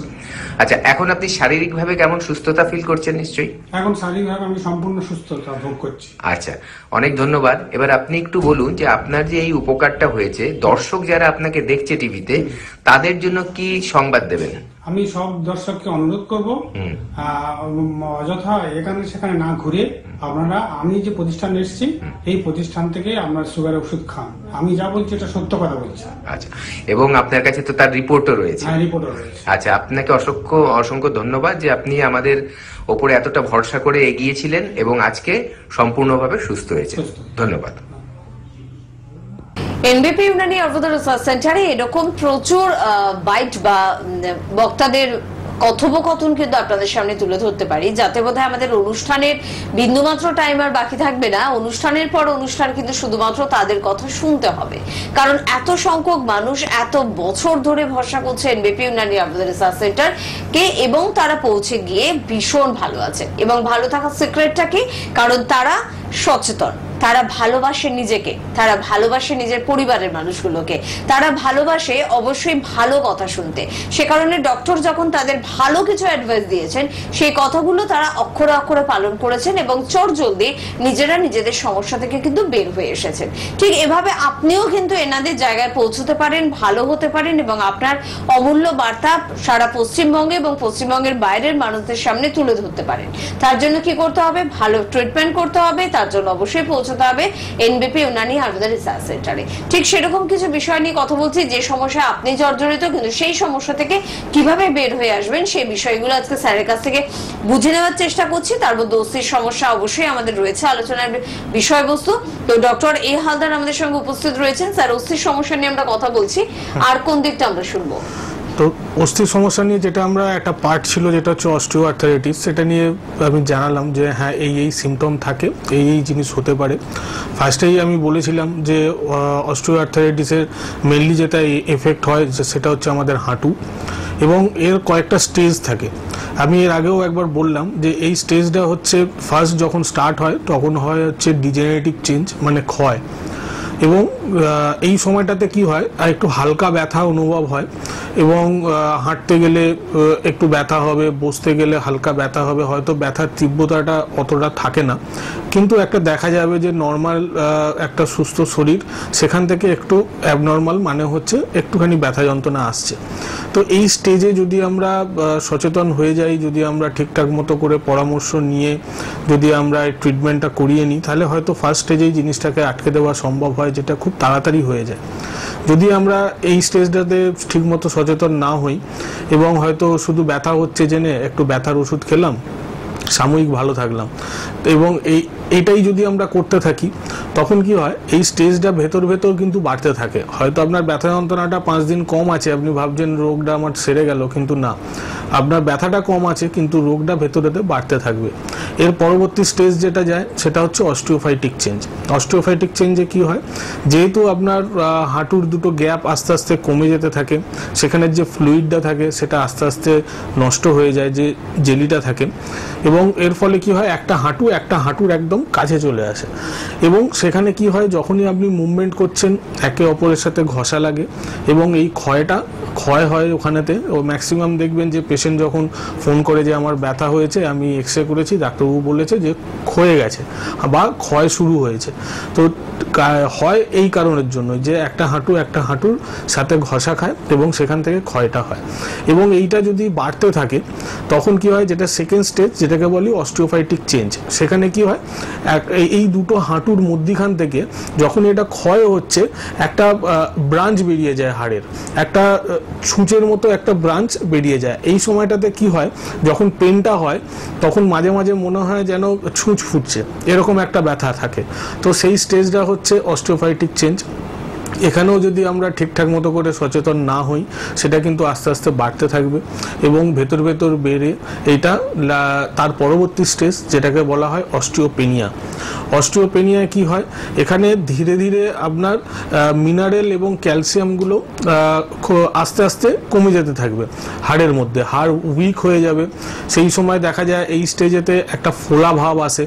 S9: আচ্ছা, এখন আপনি শারীরিকভাবে কেমন সুস্থতা ফিল করছেন? নিশ্চয়ই
S10: এখন শারীরিকভাবে আমি সম্পূর্ণ সুস্থতা ভোগ করছি।
S9: আচ্ছা, অনেক ধন্যবাদ। এবার আপনি একটু বলুন যে আপনার যে এই উপকারটা হয়েছে, দর্শক যারা আপনাকে দেখছে টিভিতে, তাদের জন্য কি সংবাদ দেবেন?
S10: আমি সব দর্শককে অনুরোধ করব অযথা এখানে সেখানে না ঘুরে আপনারা আমি যে প্রতিষ্ঠানে এসেছি এই প্রতিষ্ঠান থেকে আপনার সুগারের ওষুধ খান। আমি যা বলছি এটা সত্য কথা বলছি।
S9: আচ্ছা, এবং আপনার কাছে তো তার রিপোর্টও রয়েছে?
S10: হ্যাঁ, রিপোর্টও রয়েছে।
S9: আচ্ছা, আপনাকে অসংখ্য অসংখ্য ধন্যবাদ যে আপনি আমাদের ওপরে এতটা ভরসা করে এগিয়েছিলেন এবং আজকে সম্পূর্ণভাবে সুস্থ হয়েছে। ধন্যবাদ।
S1: এনবিপি ইউনানি আয়ুর্বেদ রিসার্চ সেন্টারে এরকম প্রচুর বাইট বা বক্তাদের কথোপকথন কিন্তু আপনাদের সামনে তুলে ধরতে পারি, যাতে বোধহয় আমাদের অনুষ্ঠানের বিন্দুমাত্র টাইম আর বাকি থাকবে না। অনুষ্ঠানের পর অনুষ্ঠান কিন্তু শুধুমাত্র তাদের কথা শুনতে হবে, কারণ এত সংখ্যক মানুষ এত বছর ধরে ভরসা করছে NBP Unani Ayurveda research centre কে, এবং তারা পৌঁছে গিয়ে ভীষণ ভালো আছে। এবং ভালো থাকার সিক্রেটটা কি? কারণ তারা সচেতন, তারা ভালোবাসে নিজেকে, তারা ভালোবাসে নিজের পরিবারের মানুষগুলোকে, তারা ভালোবাসে অবশ্যই ভালো কথা শুনতে। সে কারণে ডক্টর যখন তাদের ভালো কিছু অ্যাডভাইস দিয়েছেন, সেই কথাগুলো তারা অক্ষরে অক্ষরে পালন করেছেন এবং চটজলদি নিজেরা নিজেদের সমস্যা থেকে কিন্তু বের হয়ে এসেছেন। ঠিক এভাবে আপনিও কিন্তু এনাদের জায়গায় পৌঁছতে পারেন, ভালো হতে পারেন এবং আপনার অমূল্য বার্তা সারা পশ্চিমবঙ্গে এবং পশ্চিমবঙ্গের বাইরের মানুষদের সামনে তুলে ধরতে পারেন। তার জন্য কি করতে হবে? ভালো ট্রিটমেন্ট করতে হবে, তার জন্য অবশ্যই পৌঁছতে হবে এনবিপি ইউনানি আয়ুর্বেদ রিসার্চ সেন্টারে। ঠিক সেরকম কিছু বিষয় নিয়ে কথা বলছি, যে সমস্যা আপনি জর্জরিত, কিন্তু সেই সমস্যা থেকে কিভাবে বের হয়ে আসবেন সেই বিষয়গুলো আজকে স্যারের কাছ থেকে বুঝে নেওয়ার চেষ্টা করছি। তার মধ্যে অস্থির সমস্যা অবশ্যই আমাদের রয়েছে আলোচনার বিষয়বস্তু। তো ডক্টর এ হালদার আমাদের সঙ্গে উপস্থিত রয়েছেন। স্যার, অস্থির সমস্যা নিয়ে আমরা কথা বলছি, আর কোন দিকটা আমরা শুনবো?
S2: তো অস্থির সমস্যা নিয়ে যেটা আমরা একটা পার্ট ছিল যেটা হচ্ছে অস্টিওআর্থারাইটিস, সেটা নিয়ে আমি জানালাম যে হ্যাঁ এই সিমটম থাকে, এই জিনিস হতে পারে। ফার্স্টেই আমি বলেছিলাম যে অস্টিওআর্থারাইটিসের মেনলি যেটা এফেক্ট হয় সেটা হচ্ছে আমাদের হাঁটু, এবং এর কয়েকটা স্টেজ থাকে। আমি এর আগেও একবার বললাম যে এই স্টেজটা হচ্ছে ফার্স্ট যখন স্টার্ট হয় তখন হয় হচ্ছে ডিজেনারেটিভ চেঞ্জ, মানে ক্ষয়। এবং এই সময়টাতে কি হয়, একটু হালকা ব্যথা অনুভব হয় এবং হাঁটতে গেলে একটু ব্যথা হবে, বসতে গেলে হালকা ব্যথা হবে, হয়তো ব্যথার তীব্রতাটা অতটা থাকে না, কিন্তু একটা দেখা যাবে যে নর্মাল একটা সুস্থ শরীর সেখান থেকে একটু অ্যাবনর্মাল, মানে হচ্ছে একটুখানি ব্যথা যন্ত্রণা আসছে। তো এই স্টেজে যদি আমরা সচেতন হয়ে যাই, যদি আমরা ঠিকঠাক মতো করে পরামর্শ নিয়ে যদি আমরা ট্রিটমেন্টটা করিয়ে নিই, তাহলে হয়তো ফার্স্ট স্টেজেই জিনিসটাকে আটকে দেওয়া সম্ভব হয়, যেটা খুব তাড়াতাড়ি হয়ে যায়। যদি আমরা এই স্টেজটাতে ঠিকমতো সচেতন না হই এবং হয়তো শুধু ব্যথা হচ্ছে জেনে একটু ব্যথার ওষুধ খেলাম, সাময়িক ভালো থাকলাম, এবং এইটাই যদি আমরা করতে থাকি, তখন কি হয়, এই স্টেজটা ভেতর কিন্তু বাড়তে থাকে। হয়তো আপনার ব্যথা যন্ত্রণাটা 5 দিন কম আছে, আপনি ভাবছেন রোগটা আমার সেরে গেল, কিন্তু না, আপনার ব্যথাটা কম আছে কিন্তু রোগটা ভেতরেতে বাড়তে থাকবে। এর পরবর্তী স্টেজ যেটা যায় সেটা হচ্ছে অস্টিওফাইটিক চেঞ্জ। অস্টিওফাইটিক চেঞ্জে কি হয়, যেহেতু আপনার হাঁটুর দুটো গ্যাপ আস্তে আস্তে কমে যেতে থাকে, সেখানের যে ফ্লুইডটা থাকে সেটা আস্তে আস্তে নষ্ট হয়ে যায়, যে জেলিটা থাকে, এবং এর ফলে কি হয়, একটা হাঁটুর একদম কাছে চলে আসে। এবং সেখানে কি হয়, যখনই আপনি মুভমেন্ট করছেন একে অপরের সাথে ঘষা লাগে এবং এই ক্ষয় হয় ওখানেতে। ও ম্যাক্সিমাম দেখবেন যে পেশেন্ট যখন ফোন করে যে আমার ব্যথা হয়েছে, আমি এক্সরে করেছি, ডাক্তারবাবু বলেছে যে ক্ষয়ে গেছে বা ক্ষয় শুরু হয়েছে। তো হয় এই কারণের জন্য যে একটা হাঁটুর সাথে ঘষা খায় এবং সেখান থেকে ক্ষয়টা হয়। এবং এইটা যদি বাড়তে থাকে তখন কি হয়, যেটা সেকেন্ড স্টেজ, যেটাকে বলি অস্টিওফাইটিক চেঞ্জ, সেখানে কি হয়, এই দুটো হাঁটুর মধ্যিখান থেকে যখন এটা ক্ষয় হচ্ছে, একটা ব্রাঞ্চ বেরিয়ে যায় হাড়ের, একটা ছুঁচের মতো একটা ব্রাঞ্চ বেরিয়ে যায়। এই সময়টাতে কি হয়, যখন পেনটা হয় তখন মাঝে মাঝে মনে হয় যেন ছুঁচ ফুটছে, এরকম একটা ব্যথা থাকে। তো সেই স্টেজটা হচ্ছে অস্টিওফাইটিক চেঞ্জ। এখানেও যদি আমরা ঠিকঠাক মতো করে সচেতন না হই সেটা কিন্তু আস্তে আস্তে বাড়তে থাকবে এবং ভেতর ভেতর বেড়ে এইটা তার পরবর্তী স্টেজ যেটাকে বলা হয় অস্টিওপেনিয়া। অস্টিওপেনিয়ায় কি হয়, এখানে ধীরে ধীরে আপনার মিনারেল এবং ক্যালসিয়ামগুলো আস্তে আস্তে কমে যেতে থাকবে হাড়ের মধ্যে, হাড় উইক হয়ে যাবে। সেই সময় দেখা যায় এই স্টেজেতে একটা ফোলা ভাব আসে,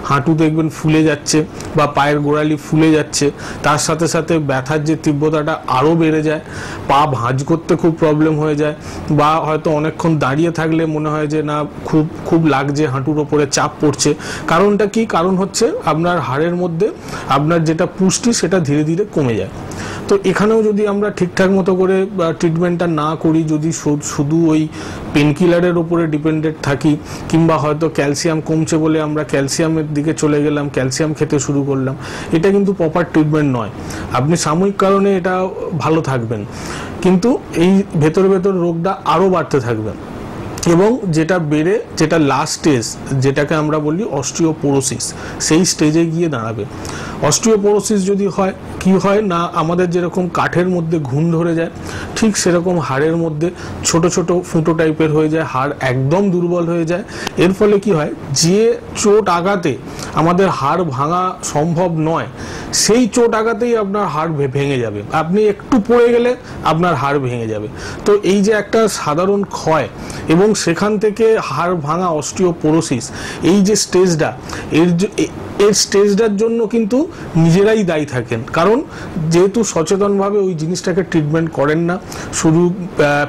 S2: হাঁটু দেখবেন ফুলে যাচ্ছে বা পায়ের গোড়ালি ফুলে যাচ্ছে, তার সাথে সাথে ব্যথার যে তীব্রতাটা আরও বেড়ে যায়, পা ভাঁজ করতে খুব প্রবলেম হয়ে যায়, বা হয়তো অনেকক্ষণ দাঁড়িয়ে থাকলে মনে হয় যে না খুব খুব লাগছে, হাঁটুর ওপরে চাপ পড়ছে। কারণটা কি? কারণ হচ্ছে আপনার হাড়ের মধ্যে আপনার যেটা পুষ্টি সেটা ধীরে ধীরে কমে যায়। তো এখানেও যদি আমরা ঠিকঠাক মতো করে ট্রিটমেন্টটা না করি, যদি শুধু ওই পেনকিলারের উপরে ডিপেন্ডেন্ট থাকি, কিংবা হয়তো ক্যালসিয়াম কমছে বলে আমরা ক্যালসিয়ামের দিকে চলে গেলাম, ক্যালসিয়াম খেতে শুরু করলাম, এটা কিন্তু প্রপার ট্রিটমেন্ট নয়। আপনি সাময়িক কারণে এটা ভালো থাকবেন, কিন্তু এই ভেতর ভেতর রোগটা আরও বাড়তে থাকবে এবং যেটা বেড়ে যেটা লাস্ট স্টেজ যেটাকে আমরা বলি অস্টিওপোরোসিস, সেই স্টেজে গিয়ে দাঁড়াবে। অস্টিওপোরোসিস যদি হয়, কি হয় না, আমাদের যেরকম কাঠের মধ্যে ঘুণ ধরে যায় ঠিক সেরকম হাড়ের মধ্যে ছোট ছোট ফুটো টাইপের হয়ে যায়, হাড় একদম দুর্বল হয়ে যায়। এর ফলে কি হয়, যে চোট আঘাতে আমাদের হাড় ভাঙা সম্ভব নয়, সেই চোট আঘাতেই আপনার হাড় ভেঙে যাবে। আপনি একটু পড়ে গেলে আপনার হাড় ভেঙে যাবে। তো এই যে একটা সাধারণ ক্ষয় এবং সেখান থেকে হাড় ভাঙা অস্টিওপোরোসিস, এই যে স্টেজটা, এর স্টেজটার জন্য কিন্তু নিজেরাই দায়ী থাকেন, কারণ যেহেতু সচেতনভাবে ওই জিনিসটাকে ট্রিটমেন্ট করেন না, শুধু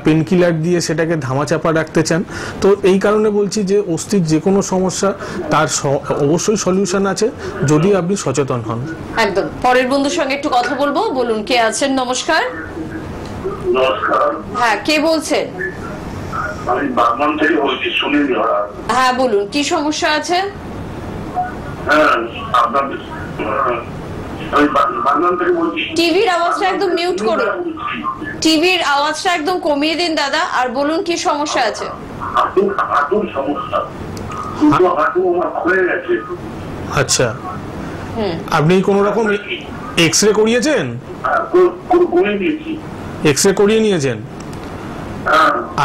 S2: পেনকিলার দিয়ে সেটাকে ধামাচাপা রাখতে চান। তো এই কারণে বলছি যে অস্থির যে কোনো সমস্যা তার অবশ্যই সলিউশন আছে যদি আপনি সচেতন হন।
S1: একদম। পরের বন্ধুর সঙ্গে একটু কথা বলবো। বলুন, কে আছেন? নমস্কার।
S3: নমস্কার।
S1: হ্যাঁ, কে বলছেন?
S3: আমি বাগমান থেকে বলছি, সুনীল ধরা।
S1: হ্যাঁ বলুন, কি সমস্যা আছে?
S3: হ্যাঁ, আপনার আমি বাগমান থেকে বলছি।
S1: টিভির আওয়াজটা একদম মিউট করুন, টিভির আওয়াজটা একদম কমিয়ে দিন দাদা, আর বলুন কি সমস্যা আছে।
S3: হাঁটুর সমস্যা, হাঁটু আমার ক্ষয়ে গেছে।
S2: আচ্ছা, আপনি কোনো রকম এক্সরে করিয়েছেন?
S3: করে দিয়েছি।
S2: এক্সরে করিয়ে নিয়েছেন?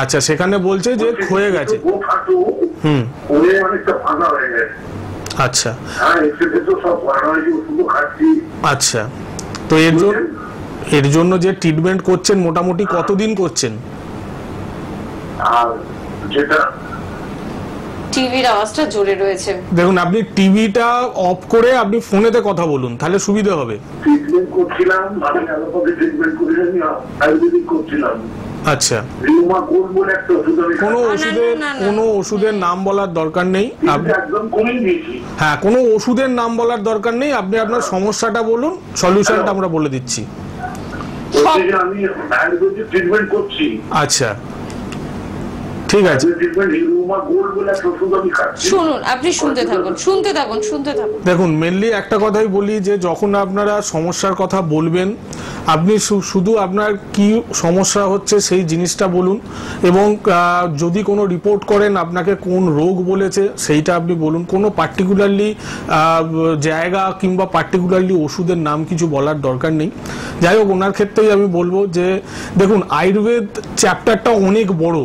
S2: আচ্ছা, সেখানে বলছে যে ক্ষয়ে গেছে। আচ্ছা আচ্ছা, তো এর জন্য যে ট্রিটমেন্ট করছেন মোটামুটি কতদিন করছেন?
S1: টিভির আওয়াজটা জোরে রয়েছে।
S2: দেখুন, আপনি টিভিটা অফ করে আপনি ফোনেতে কথা বলুন, তাহলে সুবিধা হবে।
S3: ট্রিটমেন্ট করছিলাম, আমি অ্যালোপ্যাথি ট্রিটমেন্ট করেছি, আয়ুর্বেদিক করছিলাম।
S2: আচ্ছা, কোনো ওষুধের নাম বলার দরকার নেই। হ্যাঁ, কোনো ওষুধের নাম বলার দরকার নেই, আপনি আপনার সমস্যাটা বলুন, সলিউশনটা আমরা বলে দিচ্ছি। আচ্ছা, ঠিক আছে,
S1: শুনুন, আপনি শুনতে থাকুন।
S2: দেখুন, মেনলি একটা কথাই বলি যে যখন আপনারা সমস্যার কথা বলবেন, আপনি শুধু আপনার কি সমস্যা হচ্ছে সেই জিনিসটা বলুন, এবং যদি কোনো রিপোর্ট করেন আপনাকে কোন রোগ বলেছে সেইটা আপনি বলুন। কোনো পার্টিকুলারলি জায়গা কিংবা পার্টিকুলারলি ওষুধের নাম কিছু বলার দরকার নেই। যাই হোক, ওনার ক্ষেত্রেই আমি বলবো যে দেখুন, আয়ুর্বেদ চ্যাপ্টারটা অনেক বড়,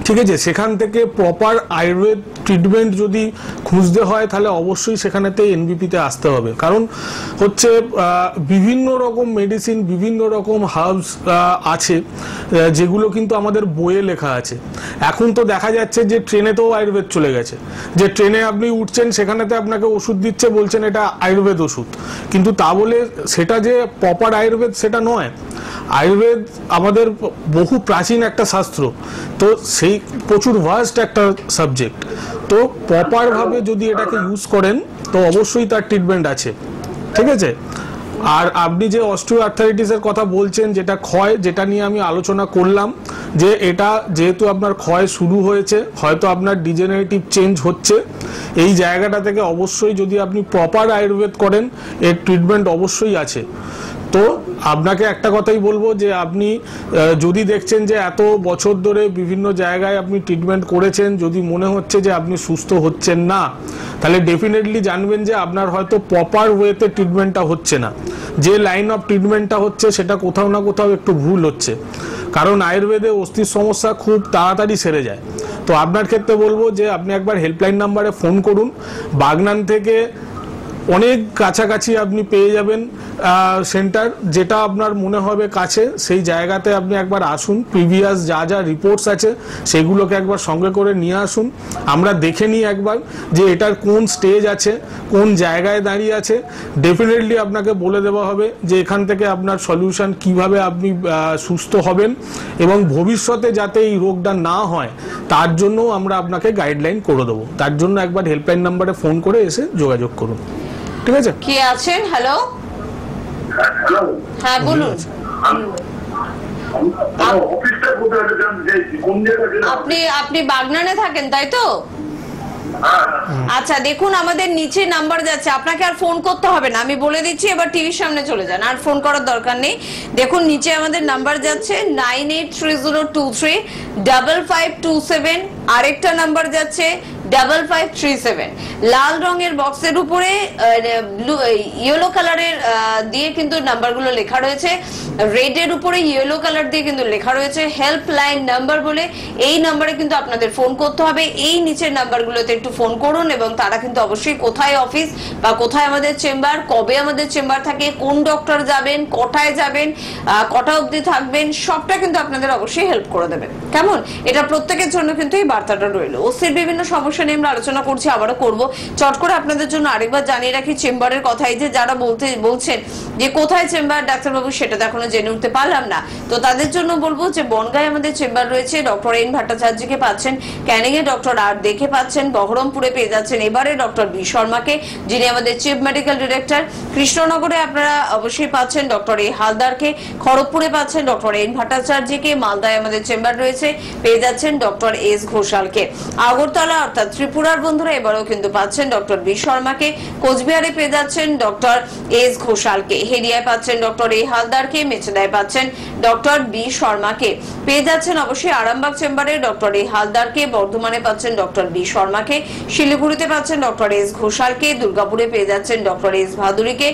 S2: ঠিক আছে। সেখান থেকে প্রপার আয়ুর্বেদ ট্রিটমেন্ট যদি খুঁজতে হয় তাহলে অবশ্যই সেখানেতে এনবিপিতে আসতে হবে, কারণ হচ্ছে বিভিন্ন রকম মেডিসিন, বিভিন্ন রকম হার্বস আছে যেগুলো কিন্তু আমাদের বইয়ে লেখা আছে। এখন তো দেখা যাচ্ছে যে ট্রেনেতেও আয়ুর্বেদ চলে গেছে, যে ট্রেনে আপনি উঠছেন সেখানেতে আপনাকে ওষুধ দিচ্ছে, বলছেন এটা আয়ুর্বেদ ওষুধ, কিন্তু তা বলে সেটা যে প্রপার আয়ুর্বেদ সেটা নয়। আয়ুর্বেদ আমাদের বহু প্রাচীন একটা শাস্ত্র, তো সেই প্রচুর ভাস্ট একটা সাবজেক্ট। তো প্রপার ভাবে যদি এটাকে ইউজ করেন তো অবশ্যই তার ট্রিটমেন্ট আছে, ঠিক আছে। আর আপনি যে অস্টিও আর্থারাইটিসের কথা বলছেন, যেটা ক্ষয়, যেটা নিয়ে আমি আলোচনা করলাম, যে এটা যেহেতু আপনার ক্ষয় শুরু হয়েছে, হয়তো আপনার ডিজেনারেটিভ চেঞ্জ হচ্ছে, এই জায়গাটা থেকে অবশ্যই যদি আপনি প্রপার আয়ুর্বেদ করেন এর ট্রিটমেন্ট অবশ্যই আছে। তো আপনাকে একটা কথাই বলবো যে আপনি যদি দেখছেন যে এত বছর ধরে বিভিন্ন জায়গায় আপনি ট্রিটমেন্ট করেছেন, যদি মনে হচ্ছে যে আপনি সুস্থ হচ্ছেন না, তাহলে ডেফিনেটলি জানবেন যে আপনার হয়তো প্রপার ওয়েতে ট্রিটমেন্টটা হচ্ছে না, যে লাইন অফ ট্রিটমেন্টটা হচ্ছে সেটা কোথাও না কোথাও একটু ভুল হচ্ছে। কারণ আয়ুর্বেদে অস্থির সমস্যা খুব তাড়াতাড়ি সেরে যায়। তো আপনার ক্ষেত্রে বলবো যে আপনি একবার হেল্পলাইন নাম্বারে ফোন করুন। বাগনান থেকে অনেক কাছাকাছি আপনি পেয়ে যাবেন সেন্টার, যেটা আপনার মনে হবে কাছে, সেই জায়গাতে আপনি একবার আসুন। প্রিভিয়াস যা যা রিপোর্টস আছে সেগুলোকে একবার সঙ্গে করে নিয়ে আসুন, আমরা দেখে নিই একবার যে এটার কোন স্টেজ আছে, কোন জায়গায় দাঁড়িয়ে আছে। ডেফিনেটলি আপনাকে বলে দেওয়া হবে যে এখান থেকে আপনার সলিউশন কিভাবে আপনি সুস্থ হবেন, এবং ভবিষ্যতে যাতে এই রোগটা না হয় তার জন্য আমরা আপনাকে গাইডলাইন করে দেবো। তার জন্য একবার হেল্পলাইন নাম্বারে ফোন করে এসে যোগাযোগ করুন, ঠিক আছে?
S1: কে আছেন? হ্যালো, হ্যাঁ বলুন। আপনি বাগনানে থাকেন তাই তো? আচ্ছা দেখুন, আমাদের নিচে নাম্বার যাচ্ছে, আপনাকে আর ফোন করতে হবে না, আমি বলে দিচ্ছি, এবার টিভির সামনে চলে যান, আর ফোন করার দরকার নেই। দেখুন নিচে আমাদের নাম্বার যাচ্ছে 9830235527, আরেকটা নাম্বার যাচ্ছে 5537। লাল রঙের বক্সের উপরে ইয়েলো কালারের দিয়ে কিন্তু নাম্বারগুলো লেখা রয়েছে, রেডের উপরে ইয়েলো কালার দিয়ে কিন্তু লেখা রয়েছে হেল্পলাইন নাম্বার বলে। এই নাম্বারে কিন্তু আপনাদের ফোন করতে হবে। এই নিচের নাম্বারগুলোতে একটু ফোন করুন, এবং তারা কিন্তু অবশ্যই কোথায় অফিস বা কোথায় আমাদের চেম্বার, কবে আমাদের চেম্বার থাকে, কোন ডক্টর যাবেন, কটায় যাবেন, কটা অবধি থাকবেন, সবটা কিন্তু আপনাদের অবশ্যই হেল্প করে দেবে। কেমন? এটা প্রত্যেকের জন্য কিন্তু এই বার্তাটা রইল। ওসির বিভিন্ন সমস্যা নিয়ে আমরা আলোচনা করছি, আবারও করব। চট করে আপনাদের জন্য আরেকবার জানিয়ে রাখি চেম্বারের কথাই, যে যারা বলছেন যে কোথায় চেম্বার ডাক্তারবাবু, সেটা তো এখনো জেনে উঠতে পারলাম না। তো তাদের জন্য বলবো যে বনগাঁয় আমাদের চেম্বার রয়েছে, ডক্টর এন ভট্টাচার্যকে পাচ্ছেন, ক্যানিং এ ডক্টর আর দেখে পাচ্ছেন, বহরমপুরে পেয়ে যাচ্ছেন এবারে ডক্টর বি শর্মাকে, যিনি আমাদের চিফ মেডিকেল ডিরেক্টর। কৃষ্ণনগরে আপনারা অবশ্যই পাচ্ছেন ডক্টর এ হালদারকে, খড়গপুরে পাচ্ছেন ডক্টর এন ভট্টাচার্যকে, মালদায় আমাদের চেম্বার রয়েছে, পেয়ে যাচ্ছেন ডক্টর এস ঘোষালকে। আগরতলা অর্থাৎ ত্রিপুরার বন্ধুরা এবারেও কিন্তু পাচ্ছেন ডক্টর বি শর্মাকে, কোচবিহারে পেয়ে যাচ্ছেন ডক্টর এস ঘোষালকে, হেরিয়ায় পাচ্ছেন ডক্টর এ হালদারকে, মেচেদায় পাচ্ছেন ডক্টর বি শর্মাকে, পেয়ে যাচ্ছেন অবশ্যই আরামবাগ চেম্বারে ডক্টর এ হালদারকে, বর্ধমানে পাচ্ছেন ডক্টর বি শর্মাকে, শিলিগুড়িতে পাচ্ছেন ডক্টর এস ঘোষালকে, দুর্গাপুরে পেয়ে যাচ্ছেন ডক্টর এস ভাদুরীকে,